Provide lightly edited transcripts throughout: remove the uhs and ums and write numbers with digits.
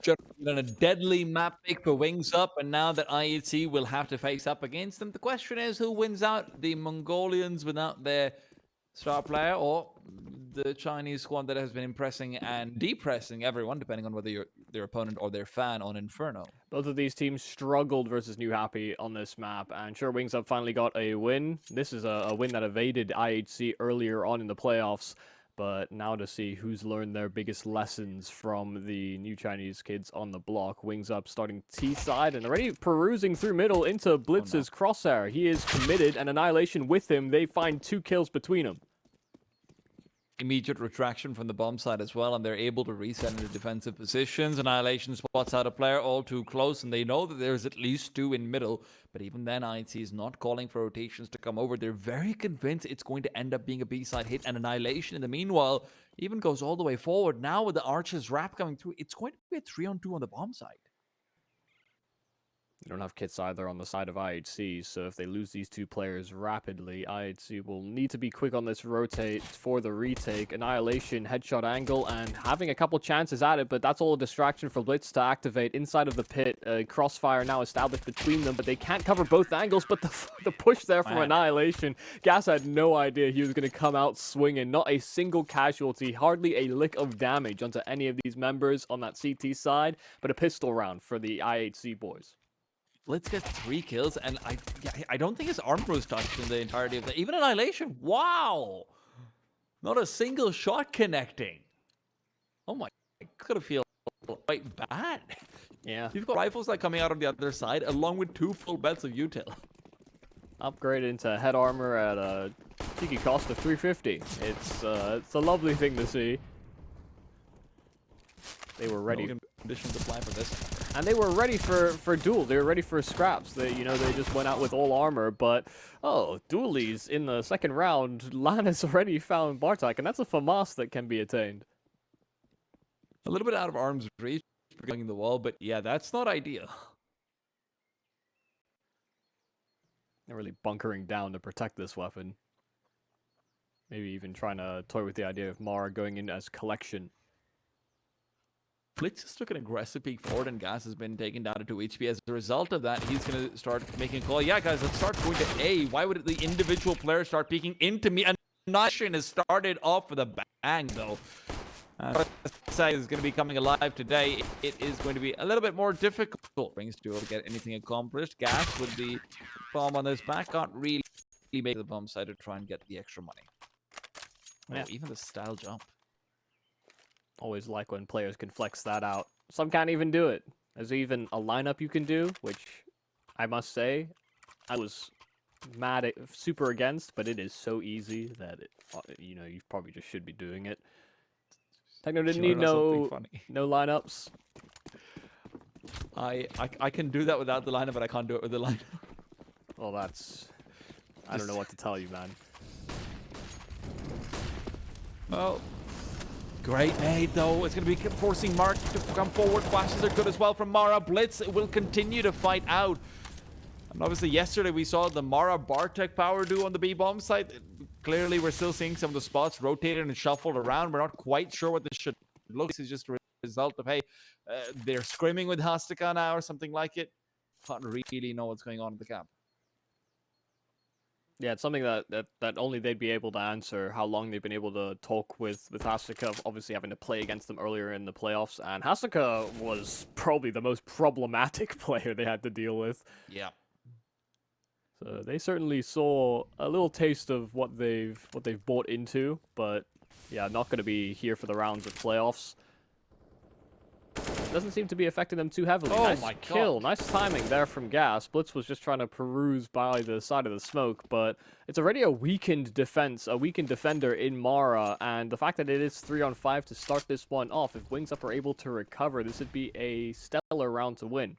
On a deadly map pick for Wings Up, and now that IHC will have to face up against them, the question is who wins out? The Mongolians without their star player, or the Chinese squad that has been impressing and depressing everyone, depending on whether you're their opponent or their fan on Inferno. Both of these teams struggled versus New Happy on this map, and sure, Wings Up finally got a win. This is a win that evaded IHC earlier on in the playoffs. But now to see who's learned their biggest lessons from the new Chinese kids on the block. Wings Up starting T-side and already perusing through middle into Blitz's crosshair. He is committed, and Annihilation with him. They find 2 kills between them. Immediate retraction from the bomb side as well, and they're able to reset into defensive positions. Annihilation spots out a player all too close, and they know that there's at least 2 in middle. But even then, IHC is not calling for rotations to come over. They're very convinced it's going to end up being a B-side hit, and Annihilation, in the meanwhile, even goes all the way forward. Now with the Archer's wrap coming through, it's going to be a 3-on-2 on the bomb side. They don't have kits either on the side of IHC, so if they lose these 2 players rapidly, IHC will need to be quick on this rotate for the retake. Annihilation, headshot angle, and having a couple chances at it, but that's all a distraction for Blitz to activate inside of the pit. Crossfire now established between them, but they can't cover both angles, but the push there from Annihilation. Gas had no idea he was going to come out swinging. Not a single casualty, hardly a lick of damage onto any of these members on that CT side, but a pistol round for the IHC boys. Blitz gets 3 kills, and I don't think his armor was touched in the entirety of that. Even Annihilation, wow! Not a single shot connecting. Oh my, it's gonna feel quite bad. Yeah. You've got rifles that are coming out on the other side, along with 2 full beds of util. Upgraded into head armor at a cheeky cost of 350. It's a lovely thing to see. They were ready. No conditions apply for this. And they were ready for duel. They were ready for scraps. They just went out with all armor. But, dualies in the second round. Lan has already found Bartek, and that's a FAMAS that can be attained. A little bit out of arm's reach, going the wall, but yeah, that's not ideal. They're really bunkering down to protect this weapon. Maybe even trying to toy with the idea of Mara going in as collection. Blitz just took an aggressive peek forward, and Gas has been taken down to 2 HP. As a result of that, he's going to start making a call. Yeah, guys, let's start going to A. Why would the individual player start peeking into me? And Annihilation has started off with a bang, though. Say is going to be coming alive today. It is going to be a little bit more difficult. Brings to get anything accomplished. Gas with the bomb on his back can't really make the bomb side to try and get the extra money. Yeah. Oh, even the style jump. Always like when players can flex that out. Some can't even do it. There's even a lineup you can do, which I must say, I was super against, but it is so easy that you probably just should be doing it. Techno didn't need no lineups. I can do that without the lineup, but I can't do it with the lineup. Well, I don't know what to tell you, man. Well, great nade, though. It's going to be forcing Mark to come forward. Flashes are good as well from Mara. Blitz will continue to fight out. And obviously, yesterday we saw the Mara Bartek power duo on the B-bomb side. Clearly, we're still seeing some of the spots rotated and shuffled around. We're not quite sure what this should look. This is just a result of, hey, they're scrimming with Hastika now or something like it. Can't really know what's going on in the camp. Yeah, it's something that only they'd be able to answer, how long they've been able to talk with Hastika, obviously having to play against them earlier in the playoffs. And Hastika was probably the most problematic player they had to deal with. Yeah. So they certainly saw a little taste of what they've bought into, but yeah, not going to be here for the rounds of playoffs. Doesn't seem to be affecting them too heavily. Oh nice my kill. God. Nice timing there from Gas. Blitz was just trying to peruse by the side of the smoke, but it's already a weakened defense, a weakened defender in Mara, and the fact that it is 3-on-5 to start this one off, if Wings Up are able to recover, this would be a stellar round to win.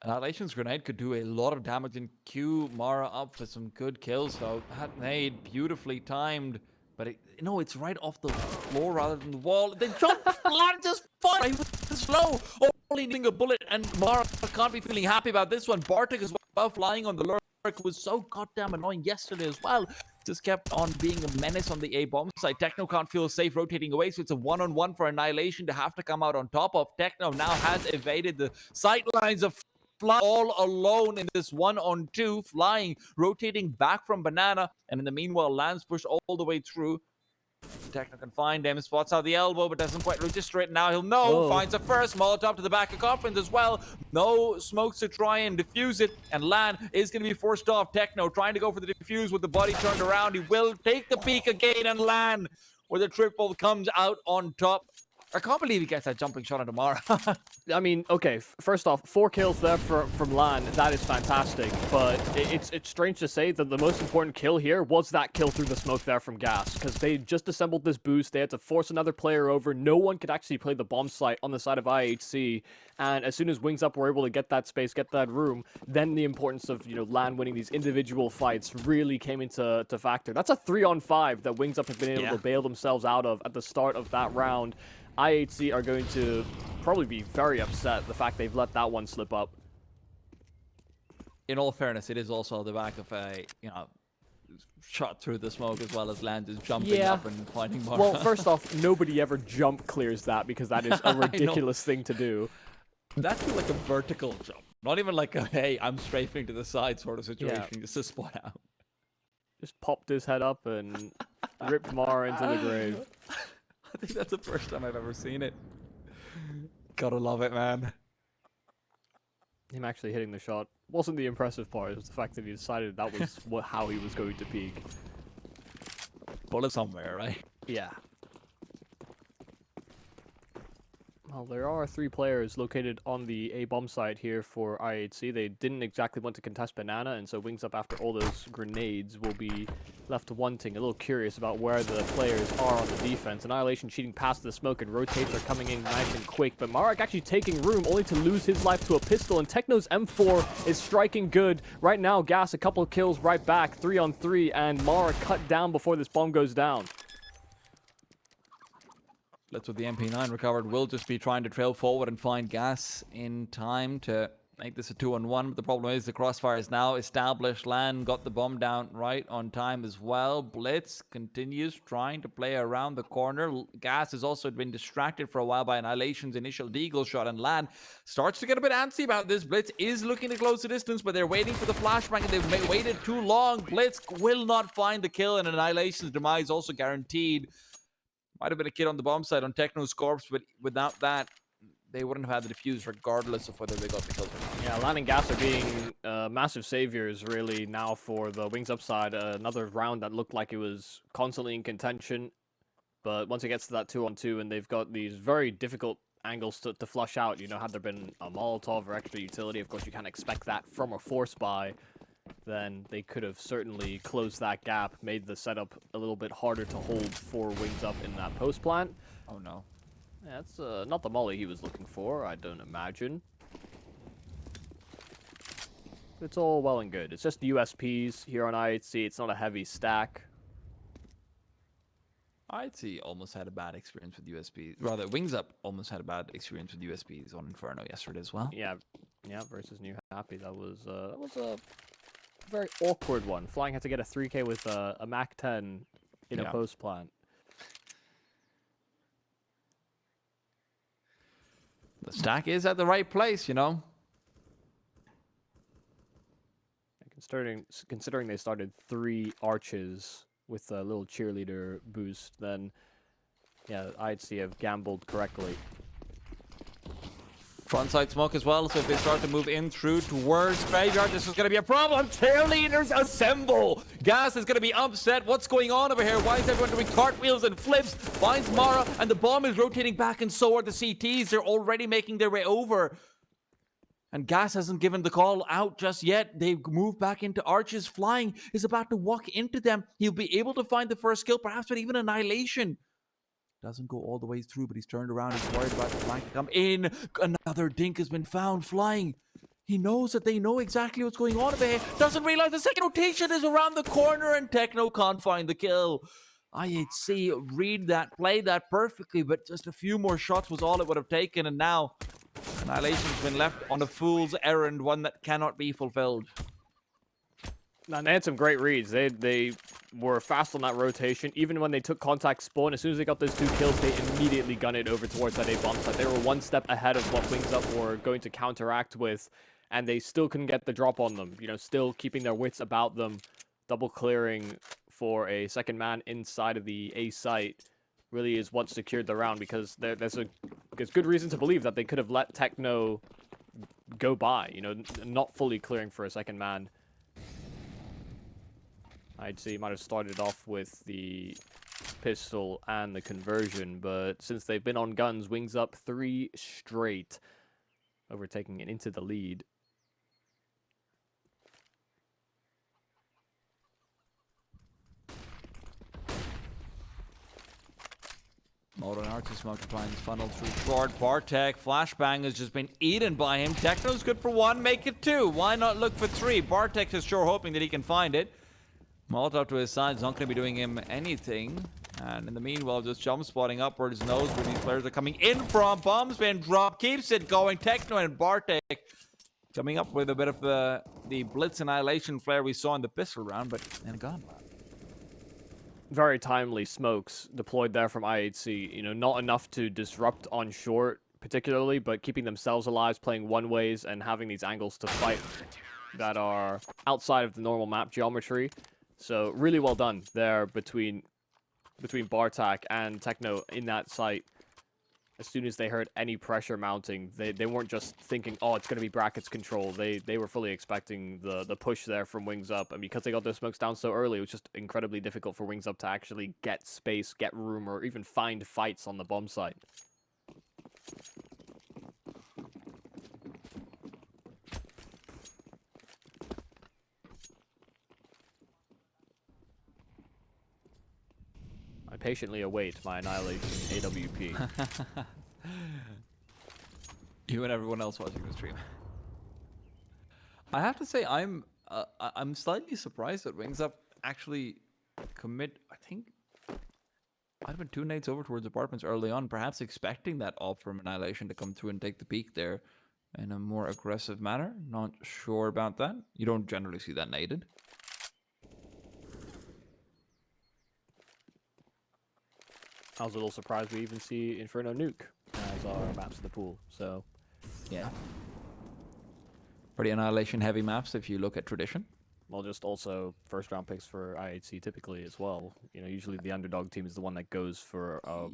Annihilation's grenade could do a lot of damage and queue Mara up for some good kills, though. That nade, beautifully timed. But it's right off the floor rather than the wall. They jumped flat, just fine. He was slow. Only needing a bullet, and Mara can't be feeling happy about this one. Bartek as well, flying on the lurk, was so goddamn annoying yesterday as well. just kept on being a menace on the A bomb side. Techno can't feel safe rotating away, so it's a one-on-one for Annihilation to have to come out on top of. Techno now has evaded the sightlines of Fly all alone in this 1-on-2. Flying, rotating back from Banana, and in the meanwhile, Lance pushed all the way through. Techno can find him, spots out the elbow, but doesn't quite register it. Now he'll know, finds a first Molotov to the back of Coffins as well. No smokes to try and defuse it, and Lan is going to be forced off. Techno trying to go for the defuse with the body turned around. He will take the peek again, and Lan with a triple comes out on top. I can't believe he gets that jumping shot on Mara. I mean, okay, first off, 4 kills there from Lan. That is fantastic, but it's strange to say that the most important kill here was that kill through the smoke there from Gas, because they just assembled this boost. They had to force another player over. No one could actually play the bomb site on the side of IHC, and as soon as Wings Up were able to get that space, get that room, then the importance of, Lan winning these individual fights really came into factor. That's a 3-on-5 that Wings Up have been able to bail themselves out of at the start of that round. IHC are going to probably be very upset the fact they've let that one slip up. In all fairness, it is also the back of a, shot through the smoke as well as Land is jumping up and finding more. Well, first off, nobody ever jump clears that because that is a ridiculous thing to do. That's like a vertical jump. Not even like a, hey, I'm strafing to the side sort of situation, just to spot out. Just popped his head up and ripped Mara into the grave. I think that's the first time I've ever seen it. Gotta love it, man. Him actually hitting the shot wasn't the impressive part. It was the fact that he decided that was how he was going to peak. Bullet somewhere, right? Yeah. Well, there are 3 players located on the A-bomb site here for IHC. They didn't exactly want to contest Banana, and so Wings Up, after all those grenades, will be left wanting, a little curious about where the players are on the defense. Annihilation cheating past the smoke, and rotates are coming in nice and quick, but Marek actually taking room, only to lose his life to a pistol, and Techno's M4 is striking good. Right now, Gas, a couple of kills right back, 3-on-3, and Mara cut down before this bomb goes down. Let's with the MP9 recovered. Will just be trying to trail forward and find Gas in time to make this a 2-on-1. But the problem is the crossfire is now established. Lan got the bomb down right on time as well. Blitz continues trying to play around the corner. Gas has also been distracted for a while by Annihilation's initial deagle shot, and Lan starts to get a bit antsy about this. Blitz is looking to close the distance, but they're waiting for the flashbang, and they've waited too long. Blitz will not find the kill, and Annihilation's demise also guaranteed. Might have been a kid on the bomb side on Techno's corpse, but without that, they wouldn't have had the defuse regardless of whether they got the kills or not. Yeah, Lan and Gas are being massive saviors really now for the Wings Up side. Another round that looked like it was constantly in contention, but once it gets to that 2-on-2 and they've got these very difficult angles to flush out, had there been a Molotov or extra utility, of course you can't expect that from a force buy, then they could have certainly closed that gap, made the setup a little bit harder to hold for Wings Up in that post plant. Oh no. Yeah, that's not the molly he was looking for, I don't imagine. It's all well and good. It's just USPs here on IHC. It's not a heavy stack. IHC almost had a bad experience with USPs. Rather, Wings Up almost had a bad experience with USPs on Inferno yesterday as well. Yeah, versus New Happy. That was a very awkward one. Flying had to get a 3K with a Mac 10 in a post plant. The stack is at the right place, Considering they started 3 arches with a little cheerleader boost, then yeah, IHC have gambled correctly. Frontside smoke as well, so if they start to move in through towards Graveyard, this is going to be a problem. Cheerleaders assemble! Gas is going to be upset. What's going on over here? Why is everyone doing cartwheels and flips? Finds Mara, and the bomb is rotating back, and so are the CTs. They're already making their way over. And Gas hasn't given the call out just yet. They've moved back into arches. Flying is about to walk into them. He'll be able to find the first kill, perhaps with even Annihilation. Doesn't go all the way through, but he's turned around. He's worried about the flank to come in. Another dink has been found. Flying. He knows that they know exactly what's going on over here. Doesn't realize the second rotation is around the corner, and Techno can't find the kill. IHC read that, play that perfectly, but just a few more shots was all it would have taken, and now Annihilation's been left on a fool's errand, one that cannot be fulfilled. Now, they had some great reads. They were fast on that rotation. Even when they took contact spawn, as soon as they got those 2 kills, they immediately gunned it over towards that A bomb site. They were one step ahead of what Wings Up were going to counteract with, and they still couldn't get the drop on them. You know, still keeping their wits about them, double clearing for a second man inside of the A site really is what secured the round, because there's good reason to believe that they could have let Techno go by, you know, not fully clearing for a second man. I'd say he might have started off with the pistol and the conversion, but since they've been on guns, Wings Up 3 straight, overtaking it into the lead. Modern Artist multiplying his funnel through short. Bartek, flashbang has just been eaten by him. Techno's good for 1, make it 2. Why not look for 3? Bartek is sure hoping that he can find it. Molotov to his side is not going to be doing him anything. And in the meanwhile, just jump spotting upwards, knows where these players are coming in from. Bomb's been dropped, keeps it going. Techno and Bartek coming up with a bit of the Blitz Annihilation flare we saw in the pistol round, but then gone. Very timely smokes deployed there from IHC. You know, not enough to disrupt on short particularly, but keeping themselves alive, playing one-ways, and having these angles to fight that are outside of the normal map geometry. So really well done there between Bartek and Techno in that site. As soon as they heard any pressure mounting, they weren't just thinking, oh, it's going to be brackets control. They were fully expecting the push there from Wings Up. And because they got those smokes down so early, it was just incredibly difficult for Wings Up to actually get space, get room, or even find fights on the bomb site. I patiently await my Annihilation AWP. You and everyone else watching the stream. I have to say, I'm slightly surprised that Wings Up actually commit. I think might have been 2 nades over towards apartments early on, perhaps expecting that op from Annihilation to come through and take the peak there in a more aggressive manner. Not sure about that. You don't generally see that naded. I was a little surprised we even see Inferno nuke as our maps of the pool, so yeah. Pretty Annihilation heavy maps if you look at tradition. Well, just also first round picks for IHC typically as well. You know, usually the underdog team is the one that goes for a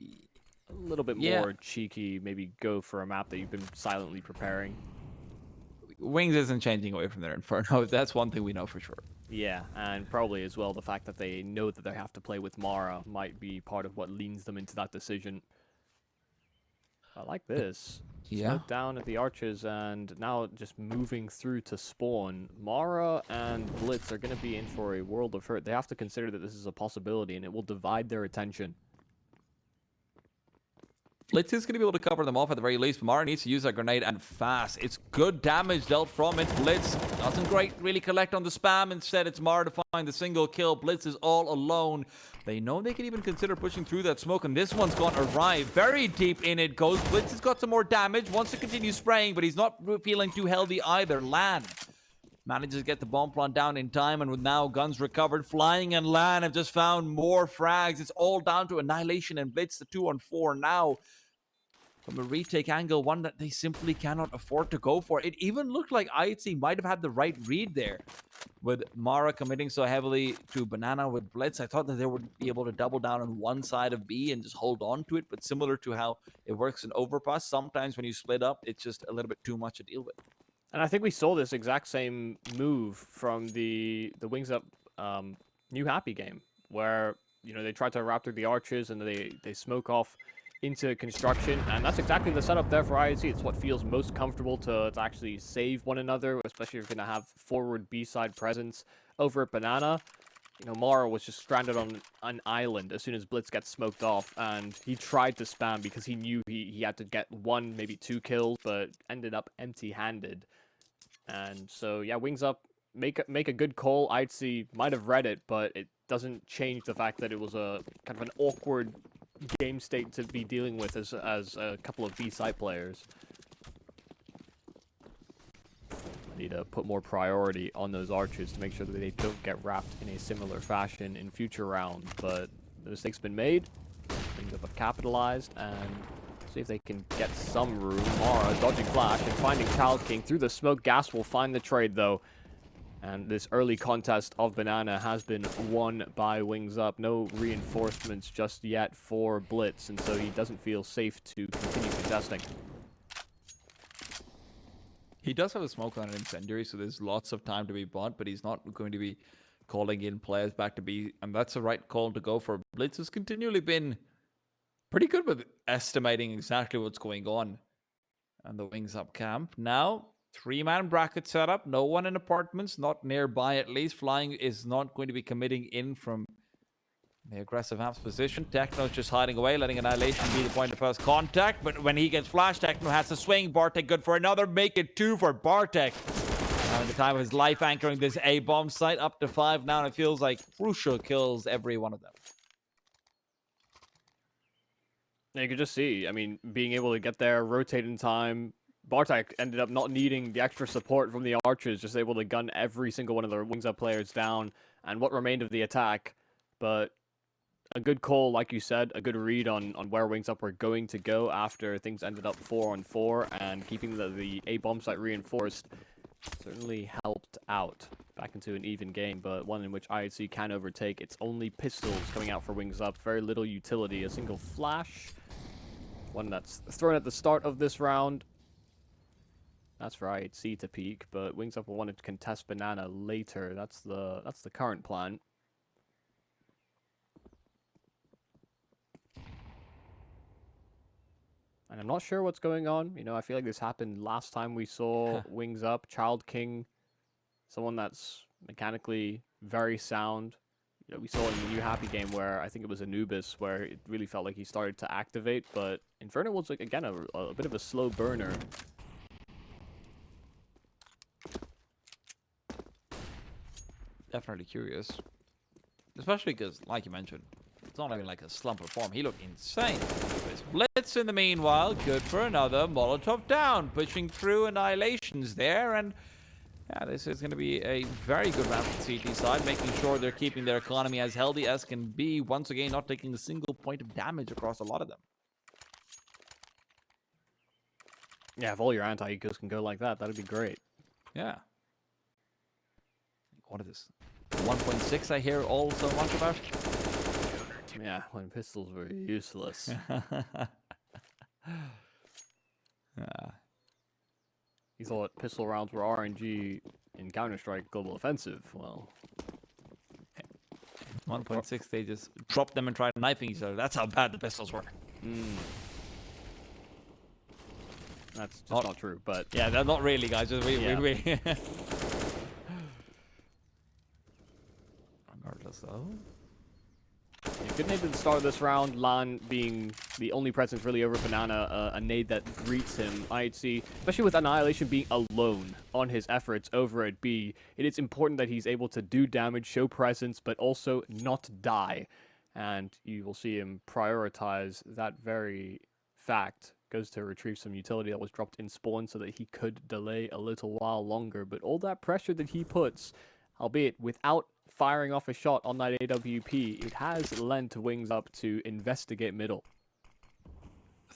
little bit more cheeky, maybe go for a map that you've been silently preparing. Wings isn't changing away from their Inferno. That's one thing we know for sure. Yeah, and probably as well the fact that they know that they have to play with Mara might be part of what leans them into that decision. I like this. Yeah. Smoke down at the arches, and now just moving through to spawn. Mara and Blitz are going to be in for a world of hurt. They have to consider that this is a possibility, and it will divide their attention. Blitz is going to be able to cover them off at the very least. Mara needs to use that grenade, and fast. It's good damage dealt from it. Blitz doesn't really collect on the spam. Instead, it's Mara to find the single kill. Blitz is all alone. They know they can even consider pushing through that smoke, and this one's gone awry. Very deep in it goes. Blitz has got some more damage, wants to continue spraying, but he's not feeling too healthy either. Lan manages to get the bomb plant down in time, and with now guns recovered, Flying and Lan have just found more frags. It's all down to Annihilation and Blitz, the 2-on-4 now. From a retake angle, one that they simply cannot afford to go for. It even looked like IHC might have had the right read there. With Mara committing so heavily to Banana with Blitz, I thought that they would be able to double down on one side of B and just hold on to it. But similar to how it works in Overpass, sometimes when you split up, it's just a little bit too much to deal with. And I think we saw this exact same move from the Wings Up New Happy game, where, you know, they tried to wrap through the arches and they smoke off into construction, and that's exactly the setup there for IHC. It's what feels most comfortable to actually save one another, especially if you're going to have forward B-side presence. Over at Banana, you know, Mara was just stranded on an island as soon as Blitz gets smoked off, and he tried to spam because he knew he had to get 1, maybe 2 kills, but ended up empty-handed. And so, yeah, Wings Up make a good call. IHC might have read it, but it doesn't change the fact that it was a kind of an awkward game state to be dealing with as a couple of B-side players. Need to put more priority on those archers to make sure that they don't get wrapped in a similar fashion in future rounds. But the mistake's been made. Things have capitalized and see if they can get some room. Mara dodging flash and finding Child King through the smoke. Gas will find the trade though. And this early contest of Banana has been won by Wings Up. No reinforcements just yet for Blitz, and so he doesn't feel safe to continue contesting. He does have a smoke on an incendiary, so there's lots of time to be bought, but he's not going to be calling in players back to B, and that's the right call to go for. Blitz has continually been pretty good with estimating exactly what's going on. And the Wings Up camp. Now, 3-man bracket setup. No one in apartments, not nearby at least. Flying is not going to be committing in from the aggressive Hamp's position. Techno's just hiding away, letting Annihilation be the point of first contact. But when he gets flashed, Techno has to swing. Bartek good for another. Make it 2 for Bartek. Having the time of his life anchoring this A-bomb site up to 5 now. And it feels like crucial kills every one of them. You could just see, I mean, being able to get there, rotate in time. Bartek ended up not needing the extra support from the archers, just able to gun every single one of the Wings Up players down and what remained of the attack. But a good call, like you said, a good read on where Wings Up were going to go after things ended up 4-on-4, and keeping the A-bomb site reinforced certainly helped out back into an even game, but one in which IHC can overtake. It's only pistols coming out for Wings Up, very little utility, a single flash, one that's thrown at the start of this round. That's for IHC to peek, but Wings Up will want to contest Banana later. That's the current plan. And I'm not sure what's going on. You know, I feel like this happened last time we saw Wings Up. Child King, someone that's mechanically very sound. You know, we saw it in the new Happy game where I think it was Anubis where it really felt like he started to activate. But Inferno was, like, again, a bit of a slow burner. Definitely curious. Especially because, like you mentioned, it's not even like a slump of form. He looked insane. There's Blitz in the meanwhile. Good for another. Molotov down. Pushing through. Annihilations there. And yeah, this is going to be a very good round for the CT side. Making sure they're keeping their economy as healthy as can be. Once again, not taking a single point of damage across a lot of them. Yeah, if all your anti-ecos can go like that, that'd be great. Yeah. What is this? 1.6 I hear all so much about. Yeah, when pistols were useless. You thought pistol rounds were RNG in Counter-Strike Global Offensive. Well, 1.6, they just dropped them and tried knifing each other. That's how bad the pistols were. That's just not true, but... Yeah, they're not really, guys. We regardless, though. Yeah, good nade at the start of this round. Lan being the only presence really over Banana, a nade that greets him. IHC, especially with Annihilation being alone on his efforts over at B, it is important that he's able to do damage, show presence, but also not die. And you will see him prioritize that very fact. Goes to retrieve some utility that was dropped in spawn so that he could delay a little while longer. But all that pressure that he puts, albeit without firing off a shot on that AWP, it has lent Wings Up to investigate middle.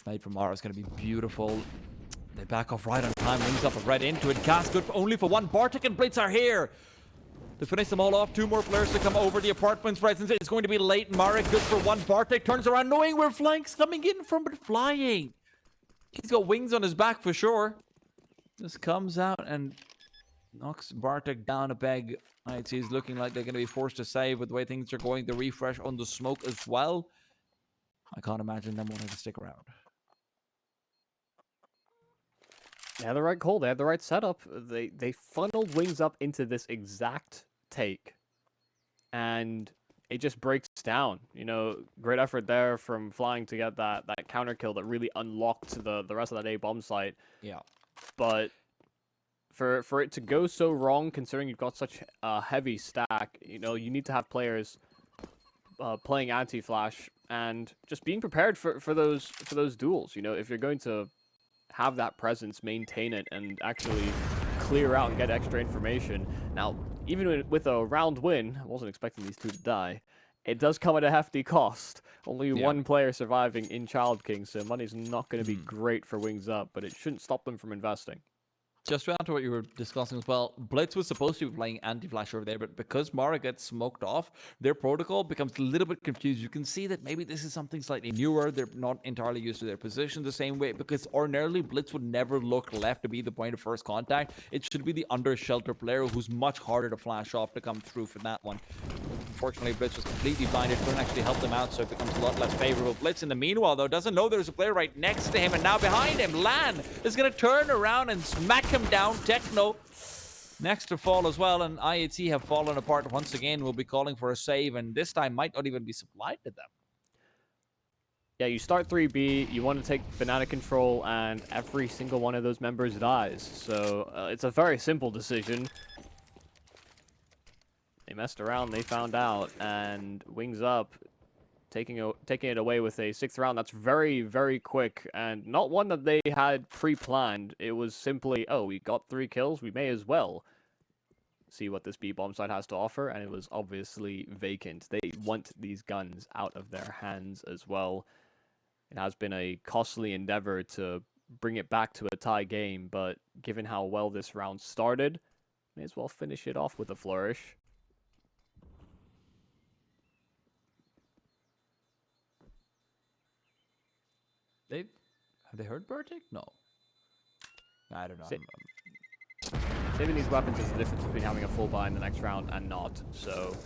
Snipe from Mara is going to be beautiful. They back off right on time. Wings Up right into it. Gas good only for one. Bartek and Blitz are here to finish them all off. 2 more players to come over the apartment's presence. It's going to be late. Mara good for 1. Bartek turns around knowing where flank's coming in from, but flying. He's got wings on his back for sure. Just comes out and knocks Bartek down a peg. IHC is looking like they're going to be forced to save with the way things are going. The refresh on the smoke as well. I can't imagine them wanting to stick around. They had the right call. They had the right setup. They funneled Wings Up into this exact take. And it just breaks down. You know, great effort there from Flying to get that counter kill that really unlocked the rest of that A-bomb site. Yeah. But for it to go so wrong, considering you've got such a heavy stack, you know, you need to have players playing anti-flash and just being prepared for those duels. You know, if you're going to have that presence, maintain it, and actually clear out and get extra information. Now, even with a round win, I wasn't expecting these two to die. It does come at a hefty cost. Only one player surviving in Child King, so money's not going to be great for Wings Up, but it shouldn't stop them from investing. Just to add to what you were discussing as well, Blitz was supposed to be playing anti-flash over there, but because Mara gets smoked off, their protocol becomes a little bit confused. You can see that maybe this is something slightly newer. They're not entirely used to their position the same way, because ordinarily Blitz would never look left to be the point of first contact. It should be the under shelter player who's much harder to flash off to come through for that one. Unfortunately, Blitz was completely blinded. Couldn't actually help them out, so it becomes a lot less favorable. Blitz, in the meanwhile, though, doesn't know there's a player right next to him, and now behind him, Lan is going to turn around and smack him down. Techno next to fall as well, and IHC have fallen apart once again. Will be calling for a save, and this time might not even be supplied to them. Yeah, you start 3B, you want to take banana control, and every single one of those members dies. So it's a very simple decision. They messed around, they found out, and Wings Up taking it away with a 6th round. That's very, very quick, and not one that they had pre-planned. It was simply, oh, we got 3 kills, we may as well see what this B-bomb side has to offer, and it was obviously vacant. They want these guns out of their hands as well. It has been a costly endeavor to bring it back to a tie game, but given how well this round started, may as well finish it off with a flourish. Have they heard Burtic? No. I don't know. Saving these weapons is the difference between having a full buy in the next round and not, so...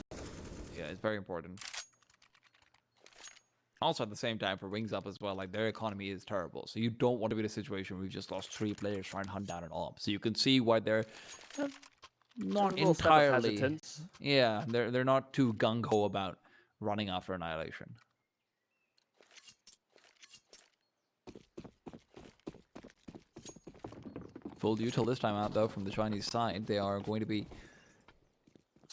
Yeah, it's very important. Also, at the same time, for Wings Up as well, like, their economy is terrible, so you don't want to be in a situation where we've just lost 3 players trying to hunt down an AWP. So you can see why they're not entirely... Yeah, they're not too gung-ho about running after Annihilation. Full util this time out, though, from the Chinese side. They are going to be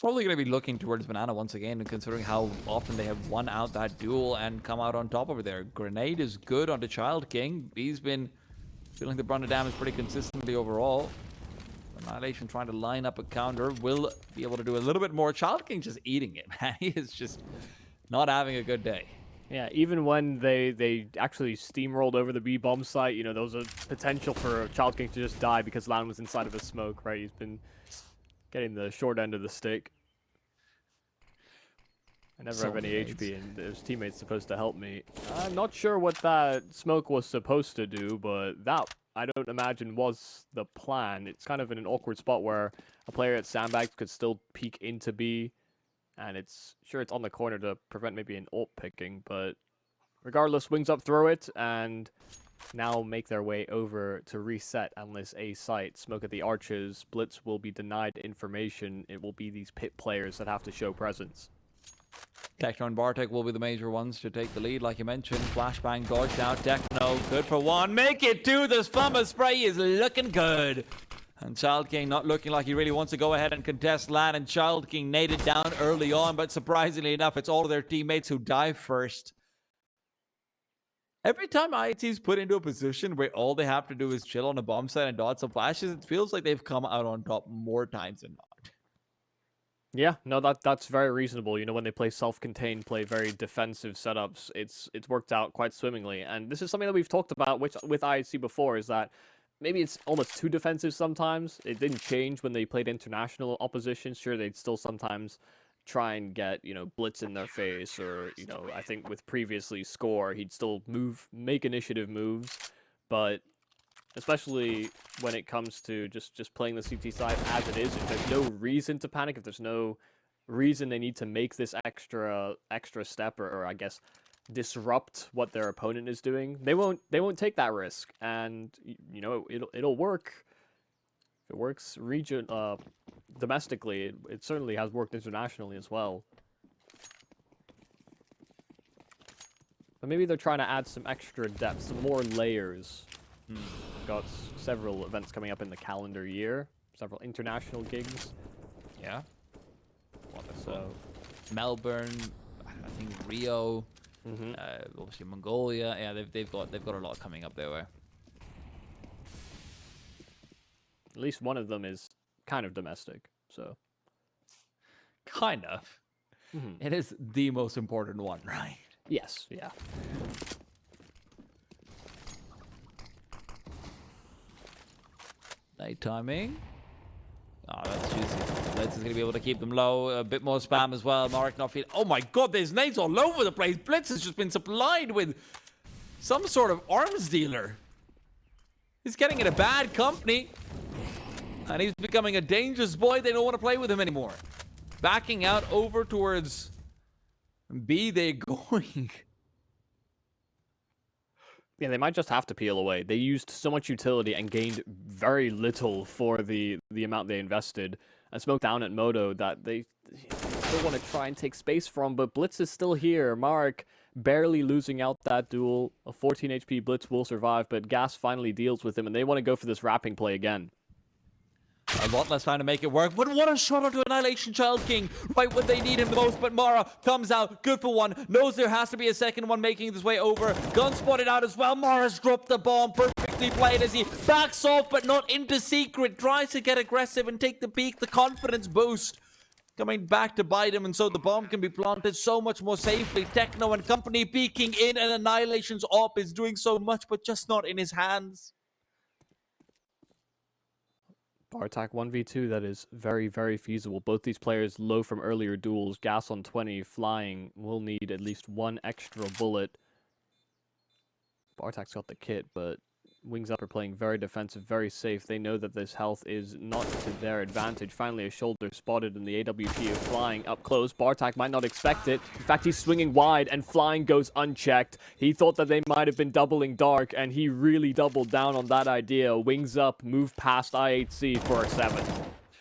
probably going to be looking towards Banana once again, and considering how often they have won out that duel and come out on top over there. Grenade is good on the Child King. He's been feeling the brunt of damage pretty consistently overall. Annihilation trying to line up a counter. Will be able to do a little bit more. Child King just eating it, man. He is just not having a good day. Yeah, even when they actually steamrolled over the B-bomb site, you know, there was a potential for Child King to just die because Lan was inside of a smoke, right? He's been getting the short end of the stick. I never have any HP, and his teammate's supposed to help me. I'm not sure what that smoke was supposed to do, but that, I don't imagine, was the plan. It's kind of in an awkward spot where a player at Sandbags could still peek into B, and it's on the corner to prevent maybe an ult picking, but regardless, Wings Up throw it, and now make their way over to reset on this A site. Smoke at the arches. Blitz will be denied information. It will be these pit players that have to show presence. Techno and Bartek will be the major ones to take the lead, like you mentioned. Flashbang dodged out. Techno, good for one. Make it two. The Spummer spray is looking good. And Child King not looking like he really wants to go ahead and contest Lan, and Child King naded down early on, but surprisingly enough, it's all of their teammates who die first. Every time IHC is put into a position where all they have to do is chill on a bomb site and dodge some flashes, it feels like they've come out on top more times than not. Yeah, no, that's very reasonable. You know, when they play self-contained, play very defensive setups, it's worked out quite swimmingly. And this is something that we've talked about with IHC before, is that maybe it's almost too defensive sometimes. It didn't change when they played international opposition. Sure, they'd still sometimes try and get, you know, Blitz in their face, or, you know, I think with previously Score, he'd still make initiative moves, but especially when it comes to just playing the CT side as it is, if there's no reason to panic, if there's no reason they need to make this extra step, or I guess disrupt what their opponent is doing, they won't take that risk, and you know, it'll work. If it works domestically, it certainly has worked internationally as well. But maybe they're trying to add some extra depth, some more layers. Got several events coming up in the calendar year, several international gigs. Yeah. So Melbourne, I think Rio, obviously Mongolia. Yeah, they've got a lot coming up their way. At least one of them is kind of domestic, so. Kind of. It is the most important one, right? Yes, yeah. Night timing. Oh, that's juicy. Blitz is going to be able to keep them low. A bit more spam as well. Mark not feeling... Oh my god, there's nades all over the place. Blitz has just been supplied with some sort of arms dealer. He's getting in a bad company. And he's becoming a dangerous boy. They don't want to play with him anymore. Backing out over towards B, they're going. Yeah, they might just have to peel away. They used so much utility and gained very little for the amount they invested. And smoked down at Moto that they still want to try and take space from, but Blitz is still here. Mark barely losing out that duel. A 14 HP Blitz will survive, but Gas finally deals with him, and they want to go for this wrapping play again. A lot less time to make it work, but what a shot onto Annihilation Child King, right when they need him the most. But Mara comes out, good for one, knows there has to be a second one making his way over. Gun spotted out as well. Mara's dropped the bomb, perfectly played as he backs off, but not into secret. Tries to get aggressive and take the peak, the confidence boost. Coming back to bite him, and so the bomb can be planted so much more safely. Techno and company peeking in, and Annihilation's op is doing so much, but just not in his hands. Bartak 1v2, that is very, very feasible. Both these players low from earlier duels. Gas on 20, flying, will need at least one extra bullet. Bartak's got the kit, but Wings Up are playing very defensive, very safe. They know that this health is not to their advantage. Finally, a shoulder spotted in the AWP of flying up close. Bartak might not expect it. In fact, he's swinging wide, and flying goes unchecked. He thought that they might have been doubling dark, and he really doubled down on that idea. Wings Up, move past IHC for a 7.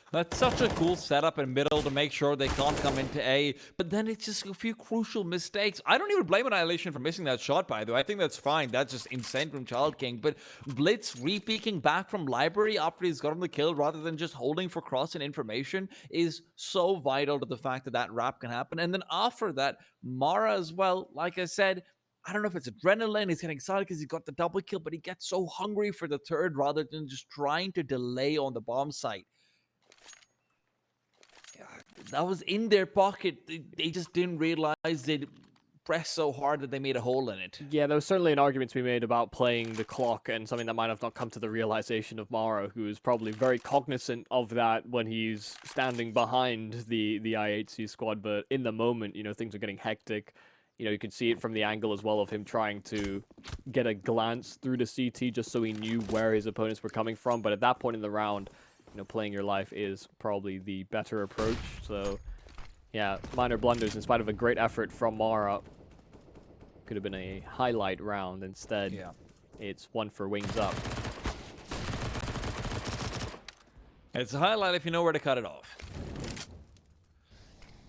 That's such a cool setup in middle to make sure they can't come into A, but then it's just a few crucial mistakes. I don't even blame Annihilation for missing that shot, by the way. I think that's fine. That's just insane from Child King, but Blitz re-peeking back from Library after he's gotten the kill rather than just holding for cross and information is so vital to the fact that that wrap can happen. And then after that, Mara as well, like I said, I don't know if it's adrenaline, he's getting excited because he got the double kill, but he gets so hungry for the third rather than just trying to delay on the bomb site. That was in their pocket. They just didn't realize they'd press so hard that they made a hole in it. Yeah, there was certainly an argument to be made about playing the clock, and something that might have not come to the realization of Mara, who is probably very cognizant of that when he's standing behind the IHC squad. But in the moment, you know, things are getting hectic. You know, you can see it from the angle as well of him trying to get a glance through the CT just so he knew where his opponents were coming from. But at that point in the round, you know, playing your life is probably the better approach. So, yeah, minor blunders in spite of a great effort from Mara. Could have been a highlight round. Instead, yeah, it's one for Wings Up. It's a highlight if you know where to cut it off.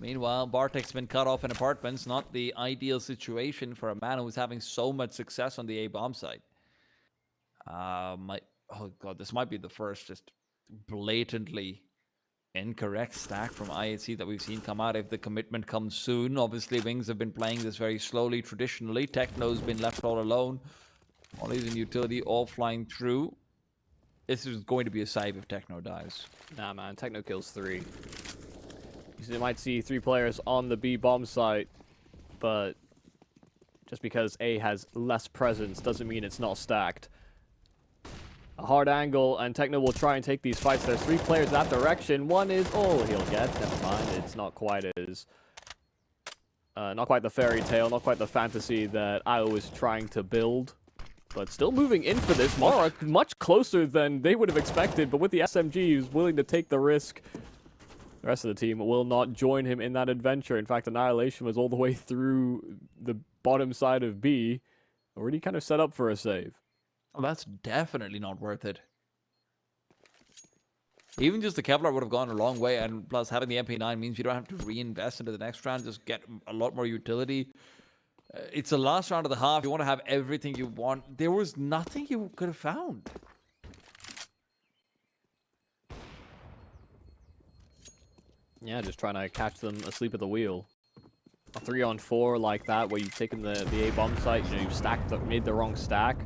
Meanwhile, Bartek's been cut off in apartments. Not the ideal situation for a man who's having so much success on the A bomb site. Oh god, this might be the first just blatantly incorrect stack from IHC that we've seen come out. If the commitment comes soon, obviously Wings have been playing this very slowly traditionally. Techno's been left all alone. All using utility, all flying through. This is going to be a save if Techno dies. Nah, man, Techno kills 3. You might see 3 players on the B bomb site, but just because A has less presence doesn't mean it's not stacked. A hard angle, and Techno will try and take these fights. There's 3 players that direction. One is, oh, he'll get. Never mind. It's not quite as, not quite the fairy tale, not quite the fantasy that I was trying to build. But still moving in for this. Mara much closer than they would have expected, but with the SMG, he's willing to take the risk. The rest of the team will not join him in that adventure. In fact, Annihilation was all the way through the bottom side of B, already kind of set up for a save. Well, that's definitely not worth it. Even just the Kevlar would have gone a long way, and plus having the MP9 means you don't have to reinvest into the next round, just get a lot more utility. It's the last round of the half. You want to have everything you want. There was nothing you could have found. Yeah, just trying to catch them asleep at the wheel. A 3-on-4 like that, where you've taken the A bomb site, you know, you've made the wrong stack.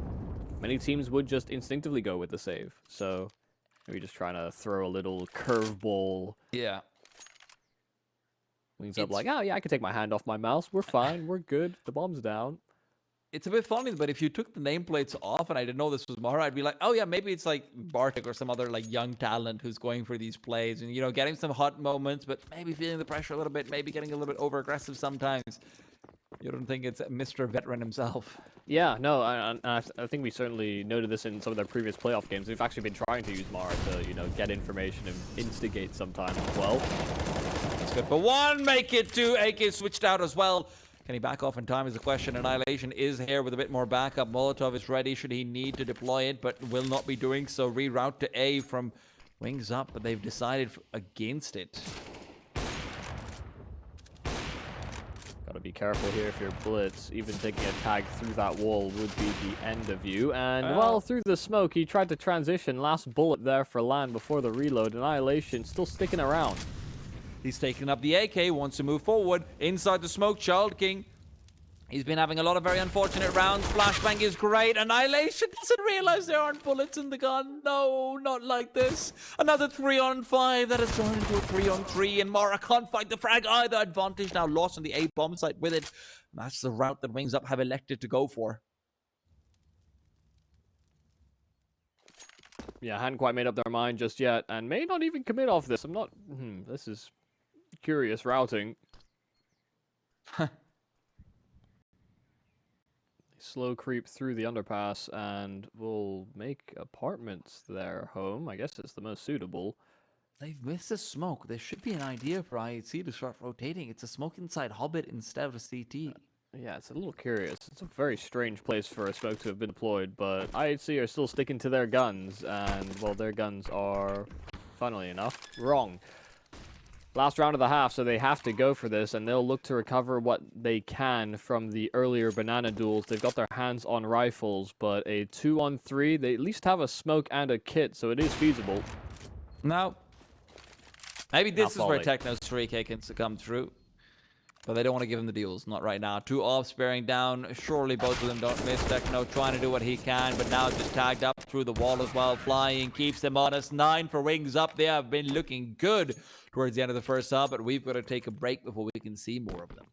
Many teams would just instinctively go with the save. So, Maybe just trying to throw a little curveball. Yeah. Wings up like, oh yeah, I can take my hand off my mouse. We're fine. We're good. The bomb's down. It's a bit funny, but if you took the nameplates off and I didn't know this was Mara, I'd be like, oh yeah, maybe it's like Bartek or some other like young talent who's going for these plays and, you know, getting some hot moments, but maybe feeling the pressure a little bit, maybe getting a little bit over aggressive sometimes. You don't think it's Mr. Veteran himself? Yeah, no, I think we certainly noted this in some of their previous playoff games. We've actually been trying to use Mara to, you know, get information and instigate sometimes as well. That's good. But one make it to AK switched out as well. Can he back off in time is the question. Annihilation is here with a bit more backup. Molotov is ready should he need to deploy it, but will not be doing so. Reroute to A from Wings Up, but they've decided against it. Gotta be careful here if you're Blitz. Even taking a tag through that wall would be the end of you. And, well, through the smoke, he tried to transition. Last bullet there for Lan before the reload. Annihilation still sticking around. He's taking up the AK, wants to move forward. Inside the smoke, Child King. He's been having a lot of very unfortunate rounds. Flashbang is great. Annihilation doesn't realize there aren't bullets in the gun. No, not like this. Another 3-on-5 that has gone into a 3-on-3, and Mara can't fight the frag either. Advantage now lost on the A bomb site with it. And that's the route that Wings Up have elected to go for. Yeah, hadn't quite made up their mind just yet, and may not even commit off this. I'm not... this is curious routing. Slow creep through the underpass, and will make apartments their home. I guess it's the most suitable. They've missed a smoke. There should be an idea for IHC to start rotating. It's a smoke inside Hobbit instead of a CT. Yeah, it's a little curious. It's a very strange place for a smoke to have been deployed, but IHC are still sticking to their guns, and, well, their guns are, funnily enough, wrong. Last round of the half, so they have to go for this, and they'll look to recover what they can from the earlier banana duels. They've got their hands on rifles, but a 2-on-3, they at least have a smoke and a kit, so it is feasible. Now, maybe this is where Techno's 3K can come through. But they don't want to give him the deals, not right now. 2 off, sparing down. Surely both of them don't miss. Techno trying to do what he can, but now just tagged up through the wall as well. Flying keeps them honest. 9 for Wings Up. They have been looking good towards the end of the first half, but we've got to take a break before we can see more of them.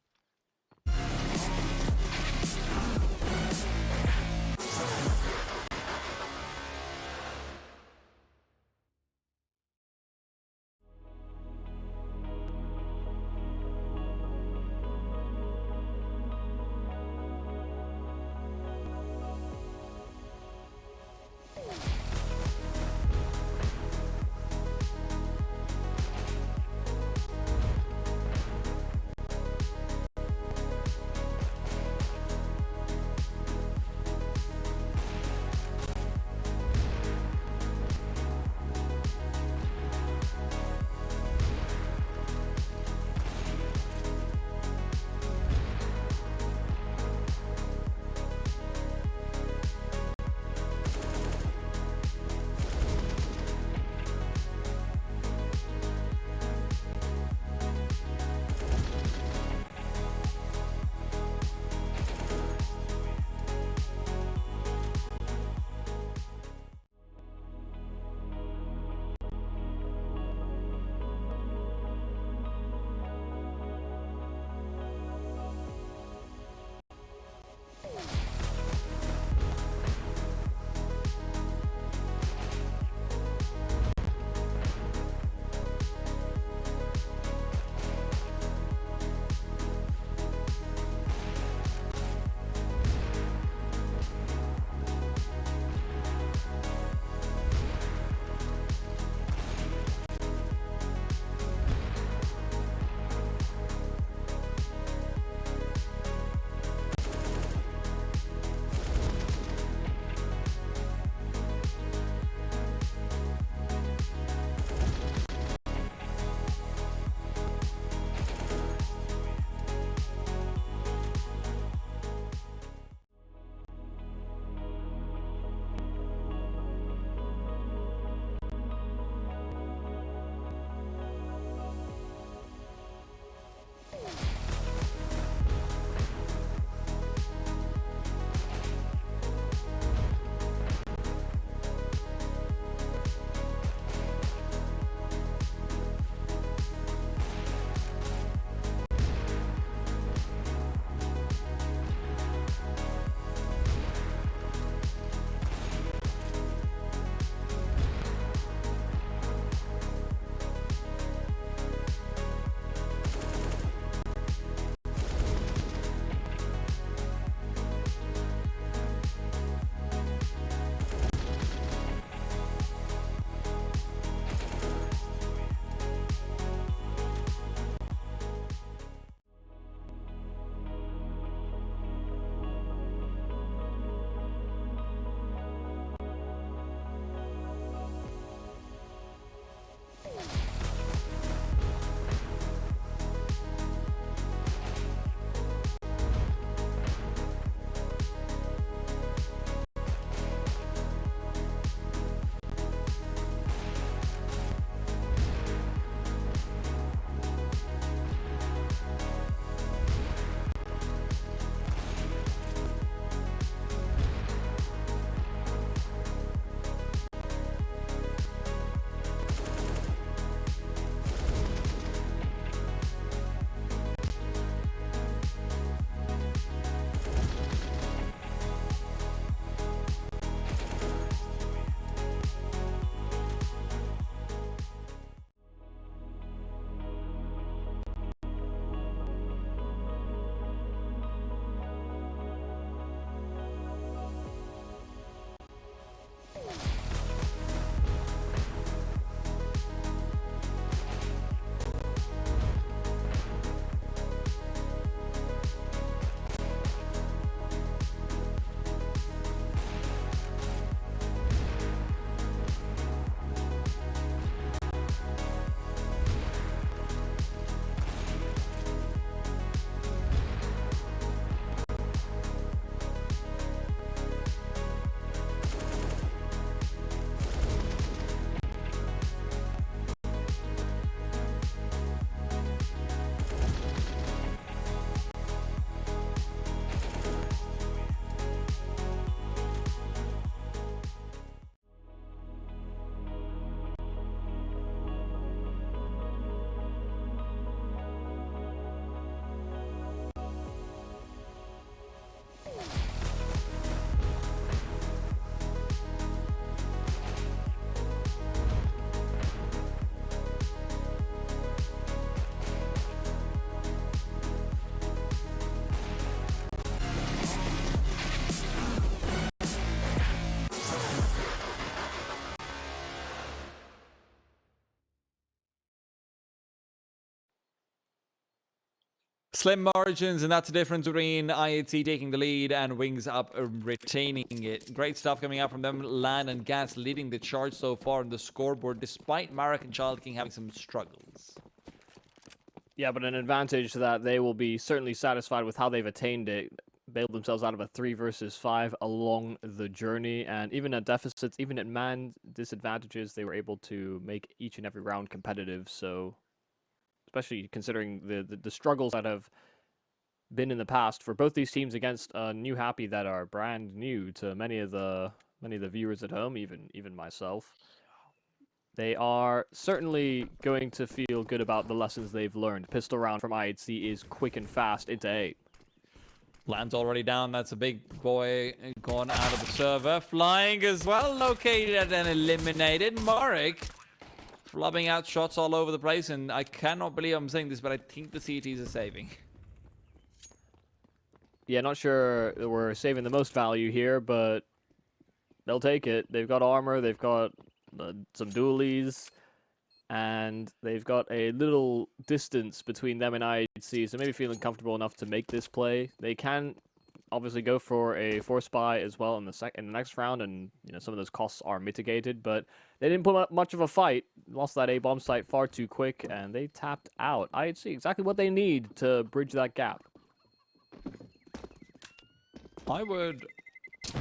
Slim margins, and that's the difference between IHC taking the lead and Wings Up retaining it. Great stuff coming out from them. Lan and Gas leading the charge so far on the scoreboard, despite Marek and Child King having some struggles. Yeah, but an advantage that they will be certainly satisfied with how they've attained it. Bailed themselves out of a 3 versus 5 along the journey, and even at deficits, even at man disadvantages, they were able to make each and every round competitive. So, especially considering the struggles that have been in the past for both these teams against New Happy that are brand new to many of the viewers at home, even myself. They are certainly going to feel good about the lessons they've learned. Pistol round from IHC is quick and fast into 8. Land's already down. That's a big boy gone out of the server. Flying as well, located and eliminated. Marek flubbing out shots all over the place, and I cannot believe I'm saying this, but I think the CTs are saving. Yeah, not sure that we're saving the most value here, but they'll take it. They've got armor, they've got some dualies, and they've got a little distance between them and IHC, so maybe feeling comfortable enough to make this play. They can obviously go for a force buy as well in the next round, and some of those costs are mitigated, but they didn't put up much of a fight. Lost that A-bomb site far too quick, and they tapped out. IHC exactly what they need to bridge that gap. I would be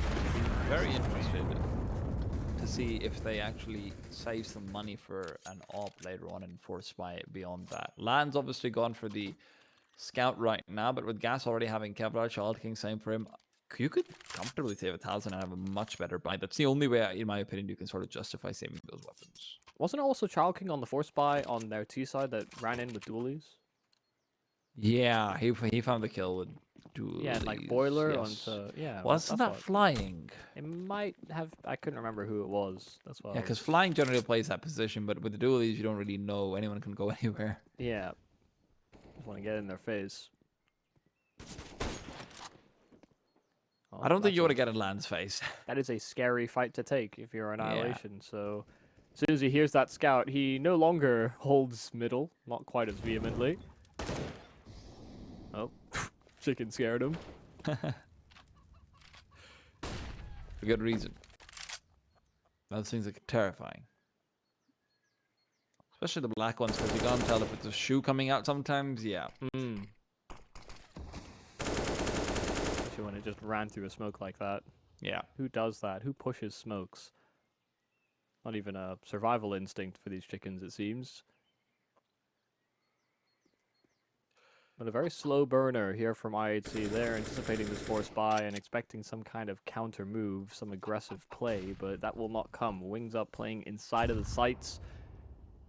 very interested to see if they actually save some money for an AWP later on and force buy beyond that. Land's obviously gone for the scout right now, but with Gas already having Kevlar, Child King, same for him. You could comfortably save 1,000 and have a much better buy. That's the only way, in my opinion, you can sort of justify saving those weapons. Wasn't also Child King on the force buy on their T side that ran in with dualies? Yeah, he found the kill with dualies. Yeah, like boiler yes. onto Wasn't that flying? It might have. I couldn't remember who it was. That's why. Yeah, because flying generally plays that position, but with the dualies, you don't really know. Anyone can go anywhere. Yeah. Just want to get in their face. Oh, I don't think you want to get in Land's face. That is a scary fight to take if you're Annihilation. Yeah. So as soon as he hears that scout, he no longer holds middle, not quite as vehemently. Oh, chicken scared him. For good reason. Those things are terrifying. Especially the black ones, because you can't tell if it's a shoe coming out sometimes. Yeah. Especially when it just ran through a smoke like that. Yeah. Who does that? Who pushes smokes? Not even a survival instinct for these chickens, it seems. But a very slow burner here from IHC. They're anticipating this force buy and expecting some kind of counter move, some aggressive play, but that will not come. Wings Up playing inside of the sites.